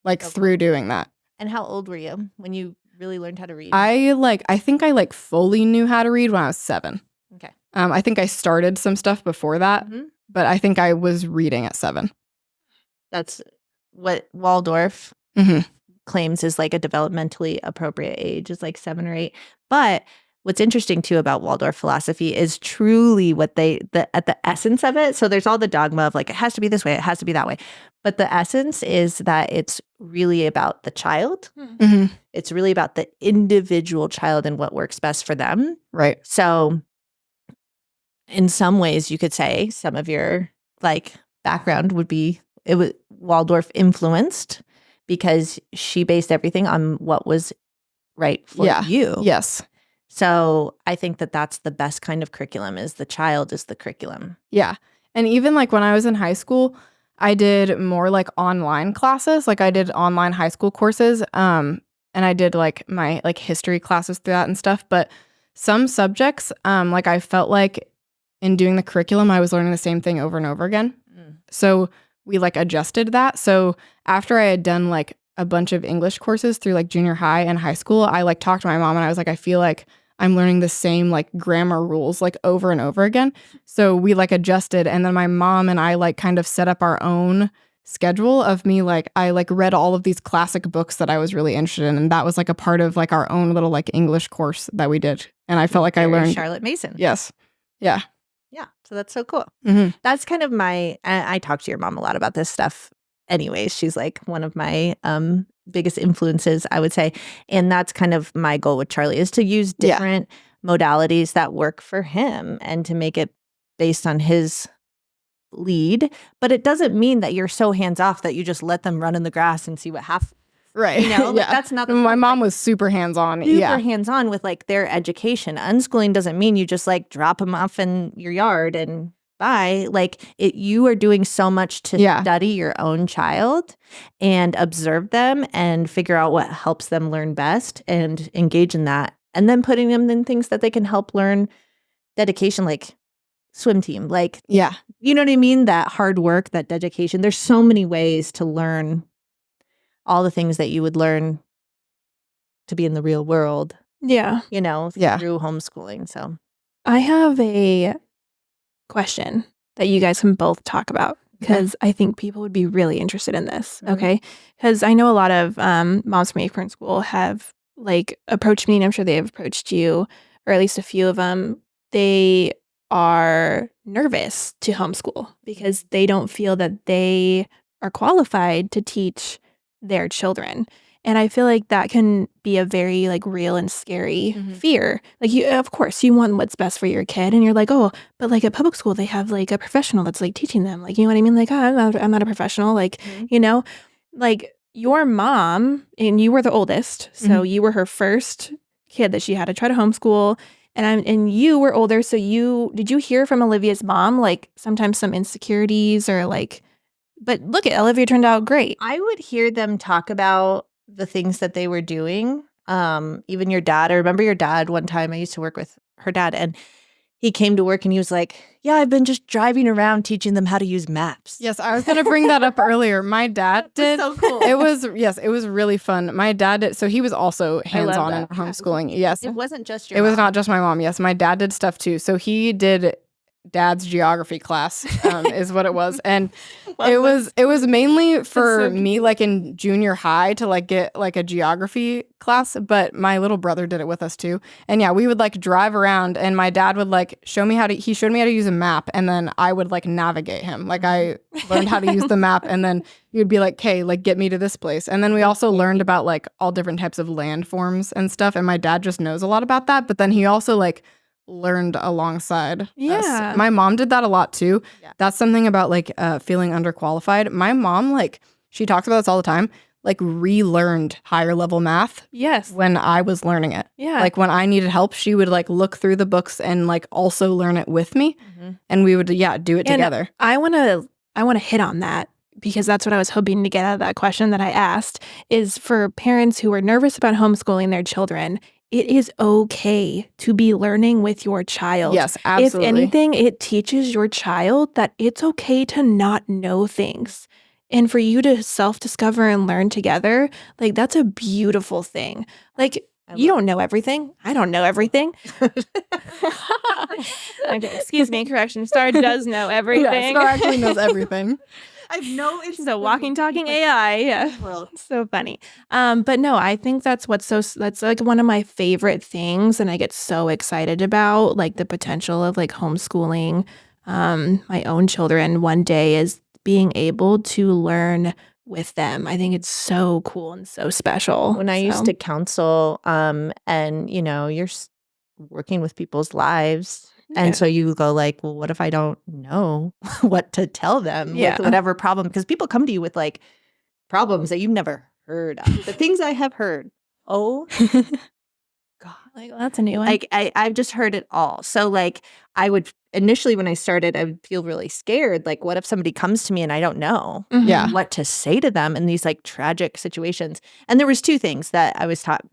like through doing that.
And how old were you when you really learned how to read?
I think I like fully knew how to read when I was 7.
Okay.
I think I started some stuff before that, but I think I was reading at 7.
That's what Waldorf claims is like a developmentally appropriate age is like 7 or 8. But what's interesting too about Waldorf philosophy is truly what at the essence of it. So there's all the dogma of like, it has to be this way, it has to be that way. But the essence is that it's really about the child. It's really about the individual child and what works best for them.
Right.
So in some ways you could say some of your like background would be it was Waldorf influenced because she based everything on what was right for you.
Yes.
So I think that that's the best kind of curriculum is the child is the curriculum.
Yeah. And even like when I was in high school, I did more like online classes. Like I did online high school courses. And I did like my like history classes through that and stuff. But some subjects, like I felt like in doing the curriculum, I was learning the same thing over and over again. So we like adjusted that. So after I had done like a bunch of English courses through like junior high and high school, I like talked to my mom and I was like, I feel like I'm learning the same like grammar rules like over and over again. So we like adjusted, and then my mom and I like kind of set up our own schedule of me like I like read all of these classic books that I was really interested in, and that was like a part of like our own little like English course that we did. And I felt like I learned
Charlotte Mason.
Yes. Yeah.
Yeah. So that's so cool. That's kind of I talk to your mom a lot about this stuff. Anyways, she's like one of my biggest influences, I would say. And that's kind of my goal with Charlie is to use different modalities that work for him and to make it based on his lead. But it doesn't mean that you're so hands off that you just let them run in the grass and see what happens.
Right.
You know, like, that's not
my mom was super hands-on.
Super hands-on with like their education. Unschooling doesn't mean you just like drop them off in your yard and bye. Like you are doing so much to study your own child and observe them and figure out what helps them learn best and engage in that. And then putting them in things that they can help learn dedication, like swim team. Like, you know what I mean? That hard work, that dedication. There's so many ways to learn all the things that you would learn to be in the real world.
Yeah.
You know, through homeschooling. So
I have a question that you guys can both talk about because I think people would be really interested in this. Okay. Because I know a lot of moms from Acorn School have like approached me, and I'm sure they have approached you, or at least a few of them. They are nervous to homeschool because they don't feel that they are qualified to teach their children. And I feel like that can be a very like real and scary fear. Like of course you want what's best for your kid, and you're like, oh, but like at public school they have like a professional that's like teaching them. Like, you know what I mean? Like, oh, I'm not a professional. Like, you know, like your mom, and you were the oldest, so you were her first kid that she had to try to homeschool. And you were older, so did you hear from Olivia's mom like sometimes some insecurities or like? But look at Olivia turned out great.
I would hear them talk about the things that they were doing. Even your dad. I remember your dad one time. I used to work with her dad, and he came to work and he was like, yeah, I've been just driving around teaching them how to use maps.
Yes, I was going to bring that up earlier. My dad did.
So cool.
It was really fun. My dad did. So he was also hands-on in homeschooling. Yes.
It wasn't just your
It was
mom.
not just my mom. Yes, my dad did stuff too. So he did dad's geography class is what it was. And it was mainly for me like in junior high to like get like a geography class, but my little brother did it with us too. And yeah, we would like drive around and my dad would like he showed me how to use a map, and then I would like navigate him. Like I learned how to use the map, and then you'd be like, "Okay, like get me to this place." And then we also learned about like all different types of landforms and stuff, and my dad just knows a lot about that, but then he also like learned alongside us. My mom did that a lot too. Yeah. That's something about like feeling underqualified. My mom, like, she talks about this all the time, like relearned higher level math.
Yes.
When I was learning it.
Yeah.
Like when I needed help, she would like look through the books and like also learn it with me. Mm-hmm. And we would do it together.
I want to hit on that because that's what I was hoping to get out of that question that I asked, is for parents who are nervous about homeschooling their children. It is okay to be learning with your child.
Yes, absolutely.
If anything, it teaches your child that it's okay to not know things. And for you to self-discover and learn together, like that's a beautiful thing. Like you don't know everything. I don't know everything. Okay, excuse me, correction. Star does know everything.
Yeah, Star actually knows everything.
She's a walking, talking AI. Yeah, so funny. But no, I think that's like one of my favorite things, and I get so excited about like the potential of like homeschooling my own children one day is being able to learn with them. I think it's so cool and so special.
When I used to counsel, and you're working with people's lives. And so you go like, well, what if I don't know what to tell them with whatever problem? Because people come to you with like problems that you've never heard of. The things I have heard. Oh, God.
Like, well, that's a new one.
Like I've just heard it all. So like I would initially when I started, I would feel really scared. Like what if somebody comes to me and I don't know what to say to them in these like tragic situations? And there was two things that I was taught.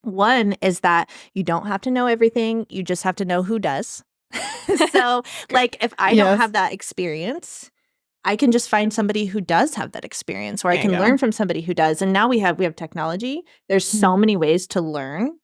One is that you don't have to know everything. You just have to know who does. So like if I don't have that experience, I can just find somebody who does have that experience, or I can learn from somebody who does. And now we have technology. There's so many ways to learn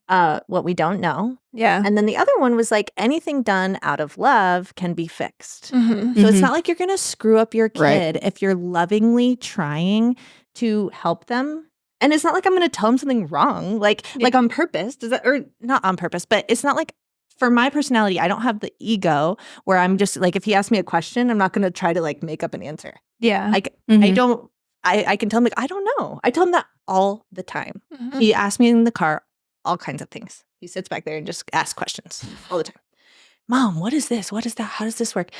what we don't know.
Yeah.
And then the other one was like anything done out of love can be fixed.
Mm-hmm.
So it's not like you're going to screw up your kid if you're lovingly trying to help them. And it's not like I'm going to tell them something wrong, like on purpose. Or not on purpose, but it's not like, for my personality, I don't have the ego where I'm just like, if he asks me a question, I'm not going to try to like make up an answer.
Yeah.
Like I can tell him like, I don't know. I tell him that all the time. Mm-hmm. He asks me in the car all kinds of things. He sits back there and just asks questions all the time. Mom, what is this? What is that? How does this work?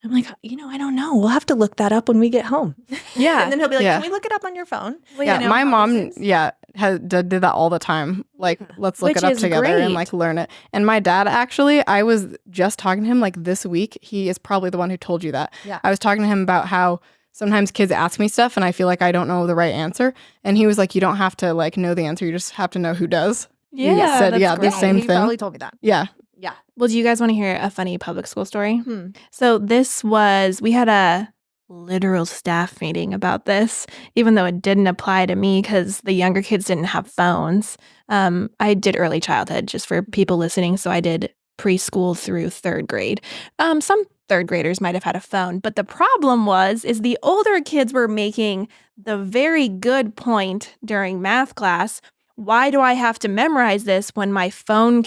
I'm like, I don't know. We'll have to look that up when we get home.
Yeah.
And then he'll be like, can we look it up on your phone?
Well, my mom, did that all the time. Like, let's look it up together and like learn it. And my dad, actually, I was just talking to him like this week. He is probably the one who told you that. Yeah. I was talking to him about how sometimes kids ask me stuff and I feel like I don't know the right answer. And he was like, you don't have to like know the answer. You just have to know who does.
Yeah.
He said, the same
he
thing.
Probably told me that.
Yeah.
Yeah.
Well, do you guys want to hear a funny public school story? So we had a literal staff meeting about this, even though it didn't apply to me because the younger kids didn't have phones. I did early childhood just for people listening. So I did preschool through third grade. Some third graders might have had a phone, but the problem is the older kids were making the very good point during math class. Why do I have to memorize this when my phone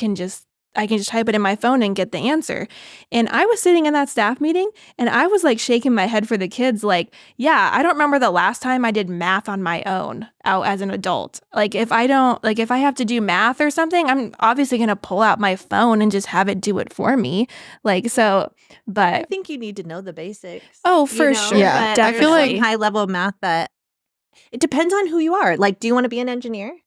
I can just type it in my phone and get the answer? And I was sitting in that staff meeting and I was like shaking my head for the kids. Like, yeah, I don't remember the last time I did math on my own out as an adult. Like if I have to do math or something, I'm obviously going to pull out my phone and just have it do it for me. Like, so, but
I think you need to know the basics.
Oh, for sure.
Yeah.
I feel like high level math that it depends on who you are. Like, do you want to be an engineer?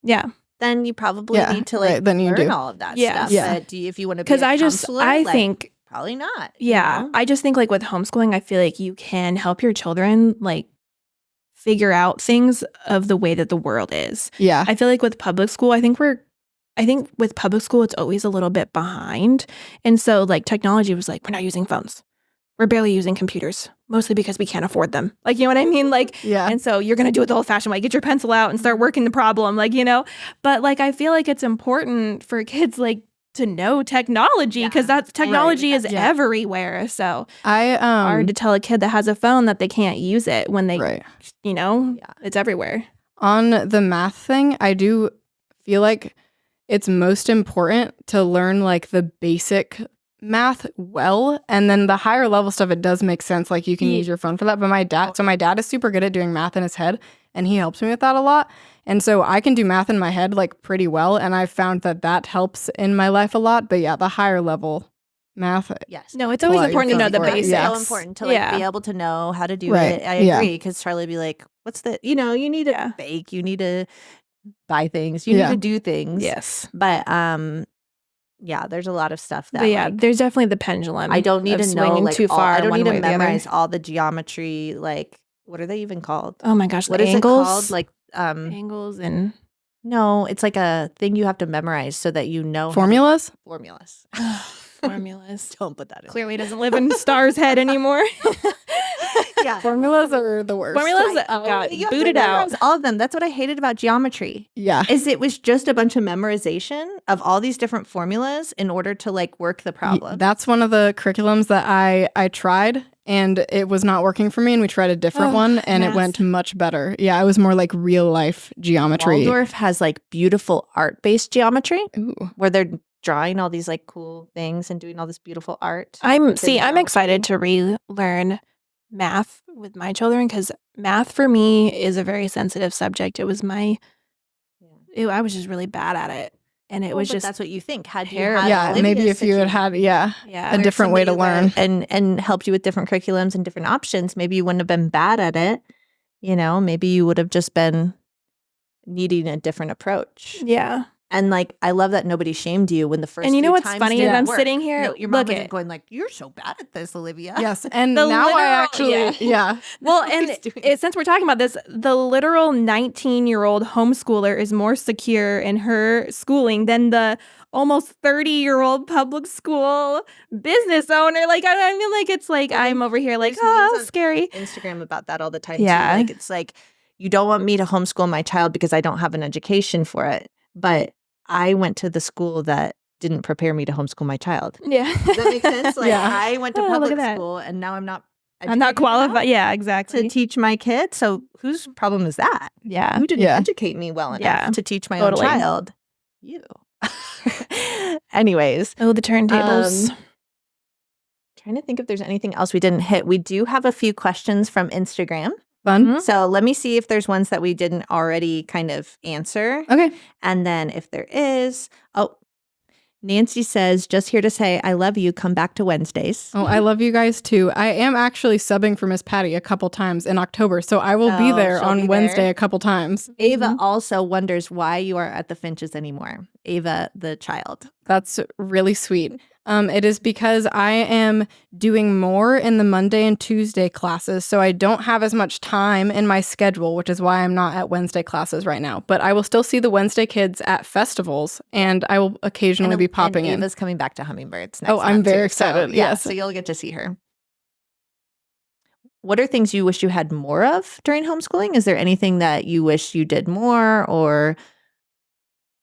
Yeah.
then you probably
Yeah,
need to like
right, then you
learn
do.
all of that
Yes.
stuff.
Yeah.
But if you want to be
Because
a
I
counselor,
think,
probably not.
yeah, I just think like with homeschooling, I feel like you can help your children like figure out things of the way that the world is.
Yeah.
I feel like with public school, I think with public school, it's always a little bit behind. And so like technology was like, we're not using phones. We're barely using computers, mostly because we can't afford them. Like, you know what I mean? Like,
Yeah.
and so you're going to do it the old fashioned way. Get your pencil out and start working the problem. Like, you know, but like, I feel like it's important for kids like to know technology because that's technology is everywhere. So hard to tell a kid that has a phone that they can't use it when they, you know, it's everywhere.
On the math thing, I do feel like it's most important to learn like the basic math well, and then the higher level stuff, it does make sense. Like you can use your phone for that. But my dad is super good at doing math in his head, and he helps me with that a lot. And so I can do math in my head like pretty well, and I've found that helps in my life a lot. But yeah, the higher level math.
Yes.
No, it's always important to know the basics.
It's so important to like be able to know how to do it. I agree, because Charlie would be like, what's the, you know, you need to bake, you need to buy things, you need to do things.
Yes.
But yeah, there's a lot of stuff that
like, there's definitely the pendulum.
I don't need to know like
too far.
I don't need to memorize all the geometry. Like, what are they even called?
Oh my gosh,
what
the
is
angles?
it called? Like
angles and
no, it's like a thing you have to memorize so that you know
formulas.
Formulas.
Formulas.
Don't put that in.
Clearly doesn't live in Star's head anymore.
Yeah.
Formulas are the worst.
Formulas got booted out.
All of them. That's what I hated about geometry.
Yeah.
Is it was just a bunch of memorization of all these different formulas in order to like work the problem.
That's one of the curriculums that I tried, and it was not working for me, and we tried a different one, and it went much better. Yeah, it was more like real life geometry.
Waldorf has like beautiful art-based geometry.
Ooh.
Where they're drawing all these like cool things and doing all this beautiful art.
I'm excited to relearn math with my children because math for me is a very sensitive subject. It was I was just really bad at it, and it was just
that's what you think. Had you
maybe if you had a different way to learn
and helped you with different curriculums and different options, maybe you wouldn't have been bad at it. You know, maybe you would have just been needing a different approach.
Yeah.
And like, I love that nobody shamed you when the first.
And you know what's
times
funny?
didn't
I'm
work.
sitting here,
No, your mom wasn't going like, "You're so bad at this, Olivia."
Yes, and now I actually,
Well, and since we're talking about this, the literal 19-year-old homeschooler is more secure in her schooling than the almost 30-year-old public school business owner. Like, I mean, like it's like I'm over here like, oh, scary.
Instagram about that all the time. Yeah, too. Like it's like you don't want me to homeschool my child because I don't have an education for it, but I went to the school that didn't prepare me to homeschool my child.
Yeah.
Does that make sense? Like I went to public school and now I'm not
qualified. Yeah, exactly.
To teach my kid. So whose problem is that?
Yeah.
Who didn't educate me well enough to teach my own child? You. Anyways.
Oh, the turntables.
Trying to think if there's anything else we didn't hit. We do have a few questions from Instagram.
Fun.
Mm-hmm. So let me see if there's ones that we didn't already kind of answer.
Okay.
And then if there is, Nancy says, just here to say, I love you. Come back to Wednesdays.
Oh, I love you guys too. I am actually subbing for Miss Patty a couple times in October. So I will be there on Wednesday a couple times.
Ava also wonders why you are at the Finches anymore. Ava, the child.
That's really sweet. It is because I am doing more in the Monday and Tuesday classes, so I don't have as much time in my schedule, which is why I'm not at Wednesday classes right now. But I will still see the Wednesday kids at festivals, and I will occasionally be popping in.
Ava's coming back to Hummingbirds next month.
I'm very excited.
So,
yes.
So you'll get to see her. What are things you wish you had more of during homeschooling? Is there anything that you wish you did more or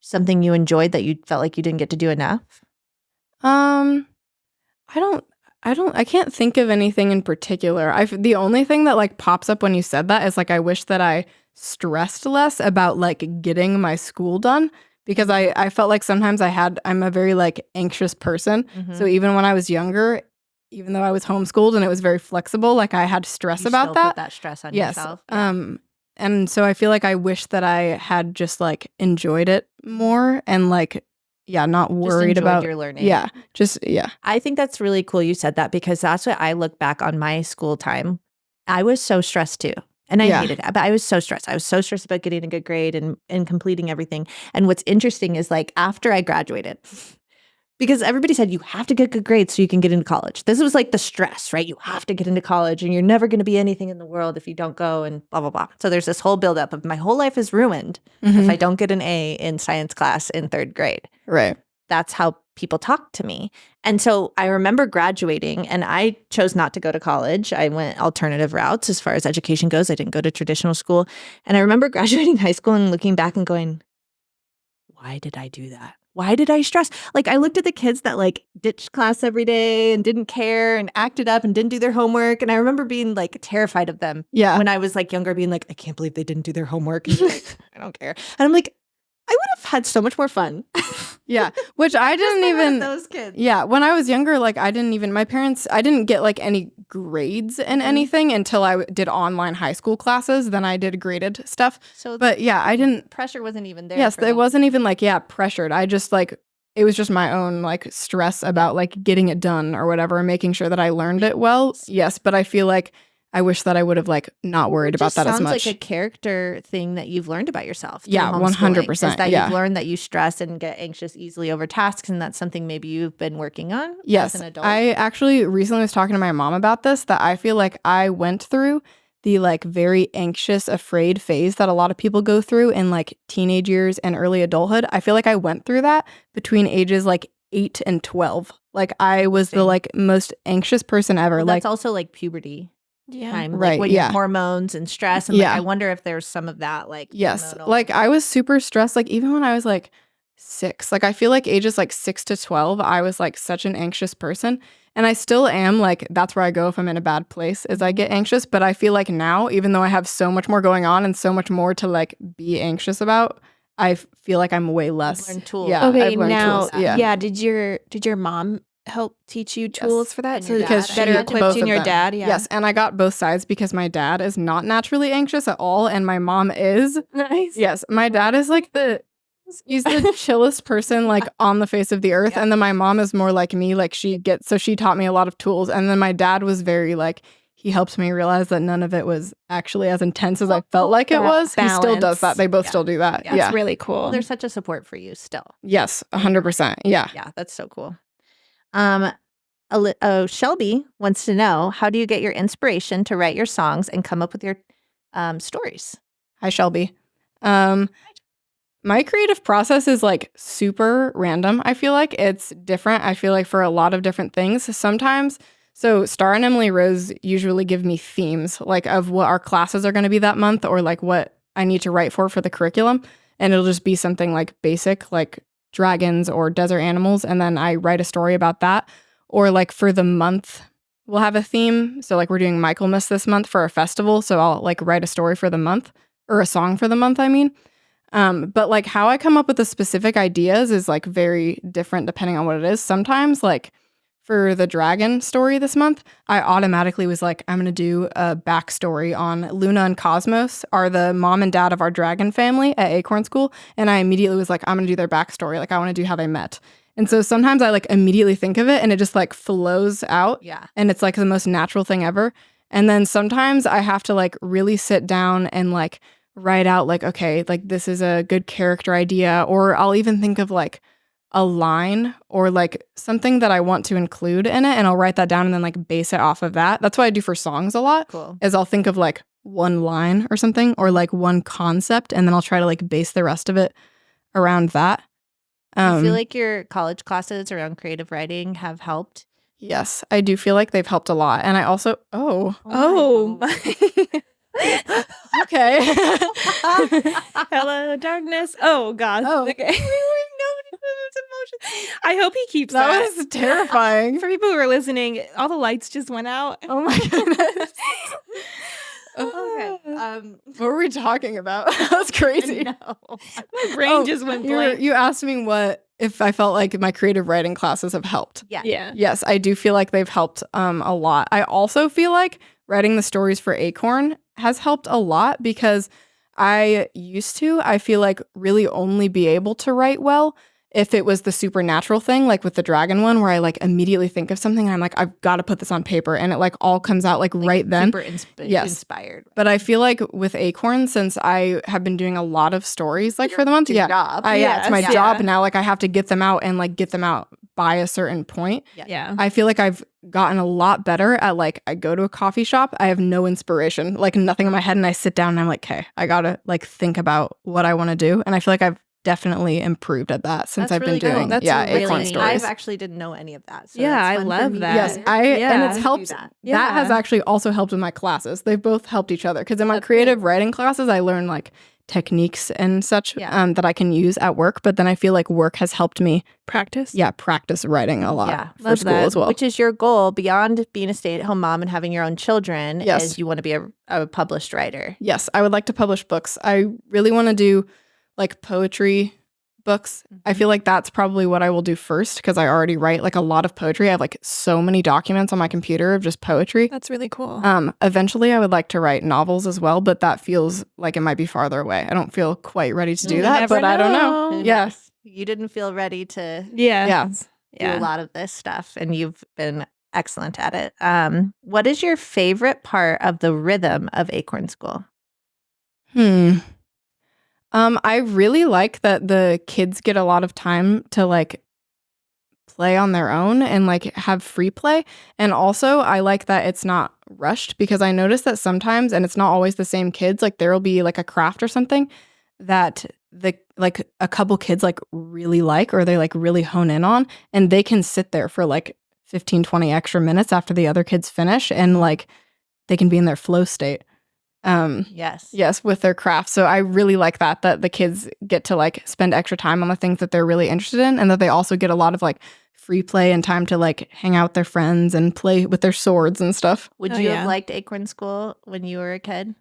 something you enjoyed that you felt like you didn't get to do enough?
I can't think of anything in particular. The only thing that like pops up when you said that is like I wish that I stressed less about like getting my school done, because I felt like sometimes I'm a very like anxious person. Mm-hmm. So even when I was younger, even though I was homeschooled and it was very flexible, like I had stress about that.
Put that stress on yourself.
Yeah. And so I feel like I wish that I had just like enjoyed it more and like not worried about
your learning.
Yeah.
I think that's really cool you said that, because that's what I look back on my school time. I was so stressed too. And I
Yeah.
hated it. But I was so stressed. I was so stressed about getting a good grade and completing everything. And what's interesting is like after I graduated, because everybody said you have to get good grades so you can get into college. This was like the stress, right? You have to get into college and you're never going to be anything in the world if you don't go and blah, blah, blah. So there's this whole buildup of my whole life is ruined if I don't get an A in science class in 3rd grade.
Right.
That's how people talk to me. And so I remember graduating and I chose not to go to college. I went alternative routes as far as education goes. I didn't go to traditional school. And I remember graduating high school and looking back and going, why did I do that? Why did I stress? Like I looked at the kids that like ditched class every day and didn't care and acted up and didn't do their homework. And I remember being like terrified of them
Yeah.
when I was like younger, being like, I can't believe they didn't do their homework. And like, I don't care. And I'm like, I would have had so much more fun.
Yeah. Which I didn't even
those kids.
Yeah, when I was younger, like I didn't get like any grades in anything until I did online high school classes. Then I did graded stuff.
So
But yeah, I didn't.
pressure wasn't even there.
Yes,
for
it
me.
wasn't even like pressured. I just like it was just my own like stress about like getting it done or whatever, and making sure that I learned it well. Yes, but I feel like I wish that I would have like not worried about that as much.
Sounds like a character thing that you've learned about yourself. through
Yeah,
homeschooling,
100%,
Is that
yeah.
you've learned that you stress and get anxious easily over tasks, and that's something maybe you've been working on
Yes,
as an adult.
I actually recently was talking to my mom about this, that I feel like I went through the like very anxious, afraid phase that a lot of people go through in like teenage years and early adulthood. I feel like I went through that between ages like 8 and 12. Like I was the
Same.
like most anxious person ever.
Well,
like
that's also like puberty time,
Right,
like when
yeah.
your hormones and stress. And
Yeah.
like, I wonder if there's some of that, like
Yes.
hormonal-
Like I was super stressed. Like even when I was like 6, like I feel like ages like 6 to 12, I was like such an anxious person. And I still am. Like that's where I go if I'm in a bad place, is I get anxious. But I feel like now, even though I have so much more going on and so much more to like be anxious about, I feel like I'm way less.
learned tools.
Yeah.
Okay,
I've learned
now,
tools. Yeah.
yeah. Did your mom help teach you tools for that?
And
So
your
that
dad,
you're better
I imagine.
equipped
Both
in
of
your
them.
dad? Yeah.
Yes. And I got both sides because my dad is not naturally anxious at all. And my mom is.
Nice.
Yes. My dad is like he's the chillest person like on the face of the earth.
Yeah.
And then my mom is more like me. Like she taught me a lot of tools. And then my dad was very like, he helped me realize that none of it was actually as intense as I felt like it
That
was. He still does
balance.
that. They both
Yeah.
still do that.
Yeah.
Yeah.
That's really cool.
Well, there's such a support for you still.
Yes. 100%. Yeah.
Yeah, that's so cool. Shelby wants to know, how do you get your inspiration to write your songs and come up with your stories?
Hi, Shelby. My creative process is like super random. I feel like it's different. I feel like for a lot of different things. Sometimes, so Star and Emilirose usually give me themes like of what our classes are going to be that month, or like what I need to write for the curriculum. And it'll just be something like basic, like dragons or desert animals. And then I write a story about that. Or like for the month, we'll have a theme. So like we're doing Michaelmas this month for a festival. So I'll like write a story for the month, or a song for the month, I mean. But like how I come up with the specific ideas is like very different depending on what it is. Sometimes like for the dragon story this month, I automatically was like, I'm going to do a backstory on Luna and Cosmos are the mom and dad of our dragon family at Acorn School. And I immediately was like, I'm going to do their backstory. Like I want to do how they met. And so sometimes I like immediately think of it and it just like flows out.
Yeah.
And it's like the most natural thing ever. And then sometimes I have to like really sit down and like write out like, okay, like this is a good character idea, or I'll even think of like a line or like something that I want to include in it, and I'll write that down and then like base it off of that. That's what I do for songs a lot.
Cool.
Is I'll think of like one line or something, or like one concept, and then I'll try to like base the rest of it around that.
I feel like your college classes around creative writing have helped.
Yes, I do feel like they've helped a lot. And I also
Oh.
okay.
Hello, darkness. Oh, God.
Oh.
Okay. I hope he keeps that.
That was terrifying.
For people who are listening, all the lights just went out.
Oh my goodness.
Okay.
What were we talking about? That was crazy.
No.
My brain just went blank.
You asked me what if I felt like my creative writing classes have helped.
Yeah.
Yeah.
Yes, I do feel like they've helped a lot. I also feel like writing the stories for Acorn has helped a lot, because I feel like really only be able to write well if it was the supernatural thing, like with the dragon one, where I like immediately think of something and I'm like, I've got to put this on paper, and it like all comes out like right then.
Super
Yes.
inspired.
But I feel like with Acorn, since I have been doing a lot of stories like for the month,
Your job.
it's my job now. Like I have to get them out and like get them out by a certain point.
Yeah.
I feel like I've gotten a lot better at like, I go to a coffee shop, I have no inspiration, like nothing in my head, and I sit down and I'm like, okay, I gotta like think about what I want to do. And I feel like I've definitely improved at that since I've been doing
That's
Acorn
really
stories.
I actually didn't know any of that. So
Yeah,
that's
I
fun for
love
me
that.
to
Yes,
hear.
and it's
Do
helped.
that.
That has actually also helped with my classes. They've both helped each other, because in my
That's
creative
cool.
writing classes, I learn like techniques and such
Yeah.
that I can use at work. But then I feel like work has helped me,
Practice.
practice writing a lot
Yeah,
for
love
school
that.
as well.
Which is your goal beyond being a stay-at-home mom and having your own children?
Yes.
Is you want to be a published writer?
Yes, I would like to publish books. I really want to do like poetry books. I feel like that's probably what I will do first, because I already write like a lot of poetry. I have like so many documents on my computer of just poetry.
That's really cool.
Eventually I would like to write novels as well, but that feels like it might be farther away. I don't feel quite ready to do
You
that,
never
but I don't know.
know.
Yes.
You didn't feel ready to
Yeah.
do a lot of this stuff, and you've been excellent at it. What is your favorite part of the rhythm of Acorn School?
I really like that the kids get a lot of time to like play on their own and like have free play. And also I like that it's not rushed, because I notice that sometimes, and it's not always the same kids, like there will be like a craft or something that the like a couple kids like really like, or they like really hone in on, and they can sit there for like 15-20 extra minutes after the other kids finish, and like they can be in their flow state. Yes, with their craft. So I really like that the kids get to like spend extra time on the things that they're really interested in, and that they also get a lot of like free play and time to like hang out with their friends and play with their swords and stuff.
Would
Oh,
you
yeah.
have liked Acorn School when you were a kid?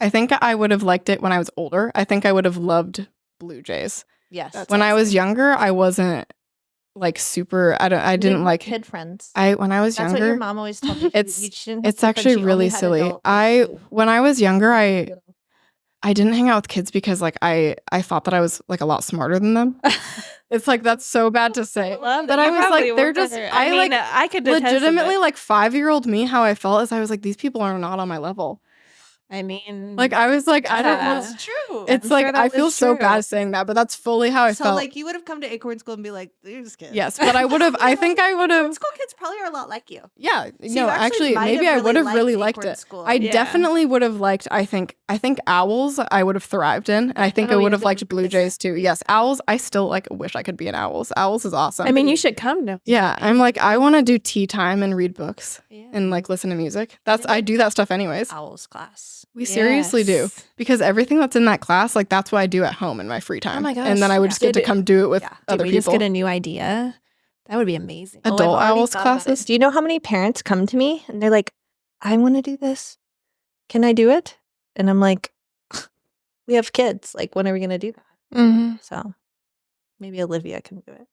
I think I would have liked it when I was older. I think I would have loved Blue Jays.
Yes.
When I was younger, I wasn't like super, I didn't like
kid friends.
when I was
That's what
younger,
your mom always told me.
it's actually really silly. When I was younger, I didn't hang out with kids because like I thought that I was like a lot smarter than them. It's like, that's so bad to say. But I was like, they're just,
I could attest to
legitimately
that.
like 5-year-old me, how I felt is I was like, these people are not on my level.
I mean,
Like I was like, I don't
Yeah.
know.
That's true.
It's
I'm
like,
sure that
I feel
was
so
true.
bad saying that, but that's fully how I
So
felt.
like you would have come to Acorn School and be like, these kids.
Yes, but I would have, I think I would
Acorn
have,
School kids probably are a lot like you.
yeah,
So
no,
you
actually,
might
maybe I would have really liked
Acorn
it.
School.
I
Yeah.
definitely would have liked, I think owls I would have thrived in. And I think I
Oh,
would
yeah,
have liked Blue Jays too. Yes, owls, I still like wish I could be an owls. Owls is awesome.
I mean, you should come to.
yeah, I'm like, I want to do tea time and read books
Yeah.
and like listen to music. I do that stuff anyways.
Owls class.
We seriously do.
Yes.
Because everything that's in that class, like that's what I do at home in my free time.
my gosh,
And then I would
yeah.
just get to
Did-
come do it with
yeah.
Did
other
we
people.
just get a new idea? That would be amazing.
Adult
I've already
owls
thought about it.
classes?
Do you know how many parents come to me and they're like, I want to do this. Can I do it? And I'm like, we have kids. Like, when are we going to do that?
Mm-hmm.
So maybe Olivia can do it.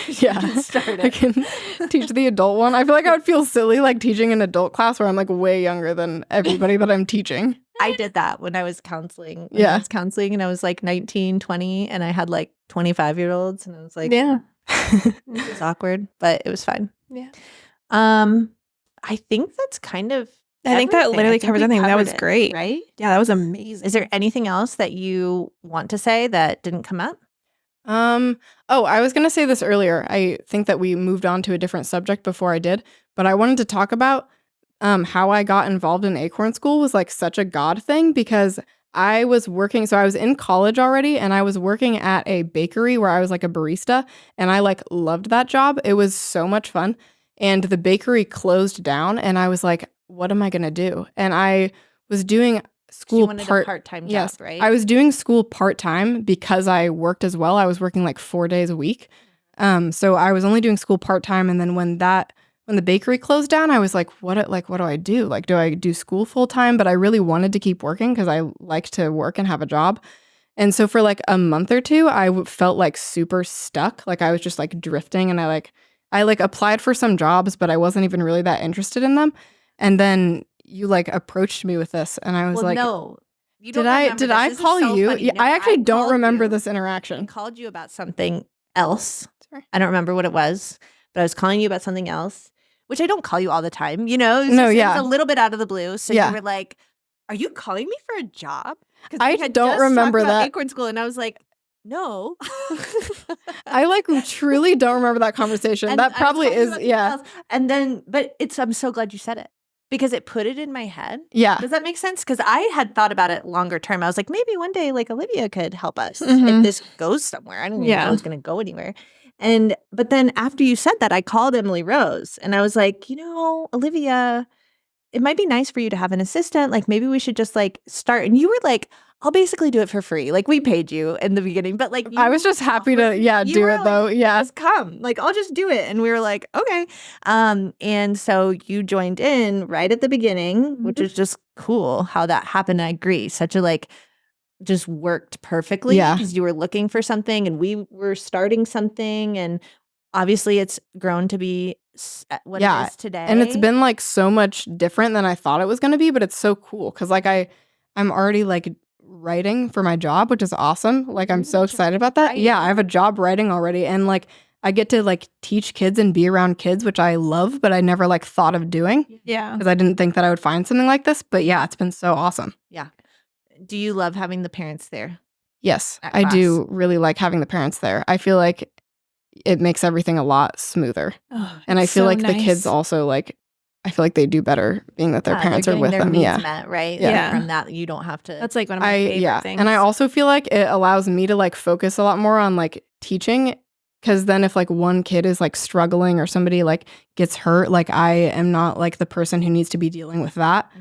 Yeah.
Start
I
it.
can teach the adult one. I feel like I would feel silly like teaching an adult class where I'm like way younger than everybody that I'm teaching.
I did that when I was counseling.
Yeah.
I was counseling and I was like 19, 20, and I had like 25-year-olds, and I was like,
Yeah.
it was awkward, but it was fine.
Yeah.
I think that's kind of
I think that
everything.
literally
think
covers
we
everything. That
covered
was
it,
great.
right?
Yeah, that was amazing.
Is there anything else that you want to say that didn't come up?
I was gonna say this earlier. I think that we moved on to a different subject before I did, but I wanted to talk about how I got involved in Acorn School was like such a God thing, because I was working, so I was in college already, and I was working at a bakery where I was like a barista, and I like loved that job. It was so much fun. And the bakery closed down, and I was like, what am I gonna do? And I was doing school
You wanted a part-time job,
yes,
right?
I was doing school part-time because I worked as well. I was working like 4 days a week. So I was only doing school part-time, and then when the bakery closed down, I was like, what do I do? Like, do I do school full-time? But I really wanted to keep working because I like to work and have a job. And so for like a month or two, I felt like super stuck. Like I was just like drifting, and I applied for some jobs, but I wasn't even really that interested in them. And then you like approached me with this, and I was
well,
like,
no. You
Did
don't
I
remember
did
this.
I
This is
call
so
you?
funny.
Yeah,
No,
I actually don't
called
remember
you.
this
I
interaction.
called you about something else.
Sorry.
I don't remember what it was, but I was calling you about something else, which I don't call you all the time. You know,
No,
it
yeah.
was a little bit out of the blue. So
Yeah.
you were like, "Are you calling me for a job?" 'Cause
I
we had
don't
just
remember
talked about
that.
Acorn School, and I was like, "No."
I like truly don't remember that conversation.
And
That
I was
probably
talking
is,
about something
yeah.
else. And then, but I'm so glad you said it because it put it in my head.
Yeah.
Does that make sense? Because I had thought about it longer term. I was like, maybe one day, like Olivia could help us if
Mhm.
this goes somewhere. I didn't even know
Yeah.
it was going to go anywhere. But then after you said that, I called Emilirose and I was like, Olivia, it might be nice for you to have an assistant. Like maybe we should just like start. And you were like, I'll basically do it for free. Like we paid you in the beginning, but like
I was just happy to,
you
do
were
it
like,
though. Yeah.
just come. Like I'll just do it. And we were like, okay. And so you joined in right at the beginning, which is just cool how that happened. I agree. Such a like just worked perfectly
Yeah.
because you were looking for something and we were starting something and obviously it's grown to be what
Yeah,
it is today.
And it's been like so much different than I thought it was going to be, but it's so cool because like I'm already like writing for my job, which is awesome. Like I'm so excited about that. Yeah, I have a job writing already, and like I get to like teach kids and be around kids, which I love, but I never like thought of doing
Yeah.
because I didn't think that I would find something like this. But yeah, it's been so awesome.
Yeah. Do you love having the parents there?
Yes,
At
I
class.
do really like having the parents there. I feel like it makes everything a lot smoother.
Oh,
And I
it's
feel
so
like the kids
nice.
also like, I feel like they do better being that their
Yeah,
parents
they're
are with
getting their
them.
needs
Yeah.
met, right?
Yeah.
Like, from that, you don't have to.
That's like one of my favorite things.
And I also feel like it allows me to like focus a lot more on like teaching because then if like one kid is like struggling or somebody like gets hurt, like I am not like the person who needs to be dealing with that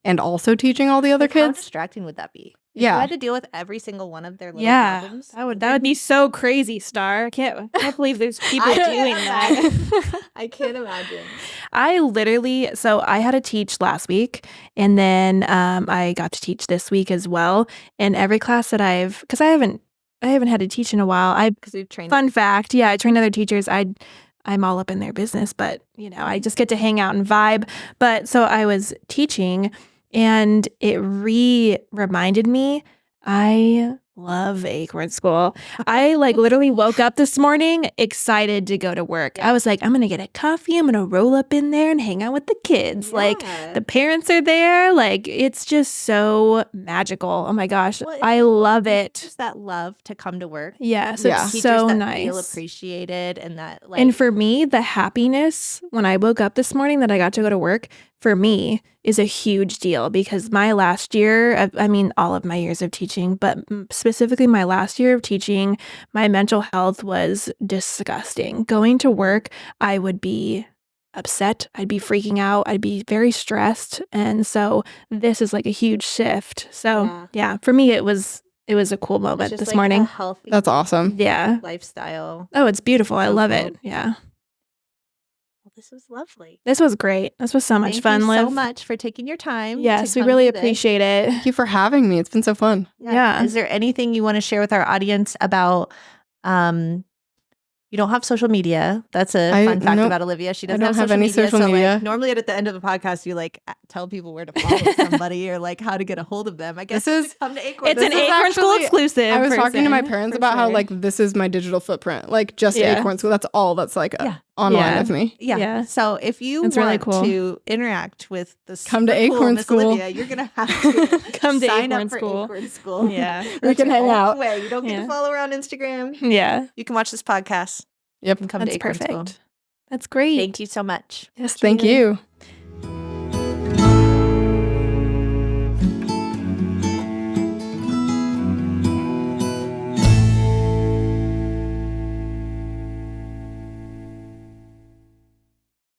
and also teaching all the other
Like, how
kids.
distracting would that be? If
Yeah.
you had to deal with every single one of their little
yeah,
problems.
that would be so crazy, Star. I can't believe there's people doing that.
I can't imagine.
I literally, so I had to teach last week and then I got to teach this week as well. And every class that because I haven't had to teach in a while.
Because we've trained.
Fun fact, yeah, I train other teachers. I'm all up in their business, but I just get to hang out and vibe. But so I was teaching and it reminded me I love Acorn School. I like literally woke up this morning excited to go to work.
Yeah.
I was like, I'm going to get a coffee. I'm going to roll up in there and hang out with the kids. Like the parents are there. Like it's just so magical. Oh my gosh.
Well,
I love it.
Just that love to come to work.
Yeah. So
Yeah.
it's
Teachers
so
that
nice.
feel appreciated and that like.
And for me, the happiness when I woke up this morning that I got to go to work, for me, is a huge deal because my last year, I mean, all of my years of teaching, but specifically my last year of teaching, my mental health was disgusting. Going to work, I would be upset. I'd be freaking out. I'd be very stressed. And so this is like a huge shift. So yeah, for me, it was a cool moment
just
this
like
morning.
A healthy
That's awesome.
Yeah.
lifestyle.
Oh, it's beautiful. I
So
love
cool.
it. Yeah.
Well, this was lovely.
This was great. This was so much
Thank
fun,
you
Liv.
so much for taking your time.
Yes,
to
we
come
really
do this.
appreciate it.
Thank you for having me. It's been so fun.
Yeah.
Is there anything you want to share with our audience about you don't have social media. That's a fun fact
nope.
about Olivia. She doesn't
don't have
social
any
media.
social
so
media.
Like, normally at the end of a podcast, you like tell people where to follow somebody or like how to get a hold of them. I guess
This is-
to come to Acorn.
It's an
This is
Acorn School
actually-
exclusive.
I was talking to my
person,
parents
for
about how
sure.
like this is my digital footprint, like just
Yeah.
Acorn School. That's all that's like
Yeah.
online
Yeah.
with me.
Yeah.
Yeah.
So if you
That's
want
really cool.
to interact with the
Come to
super cool
Acorn
Miss
School.
Olivia, you're gonna have to
Come to
sign
Acorn
up for
School.
Acorn School.
Yeah.
We can hang out.
Way. You don't get
Yeah.
to follow her on Instagram.
Yeah.
You can watch this podcast.
Yep.
And come
That's
to Acorn
perfect.
School.
That's great.
Thank you so much.
Yes,
Thank
truly.
you.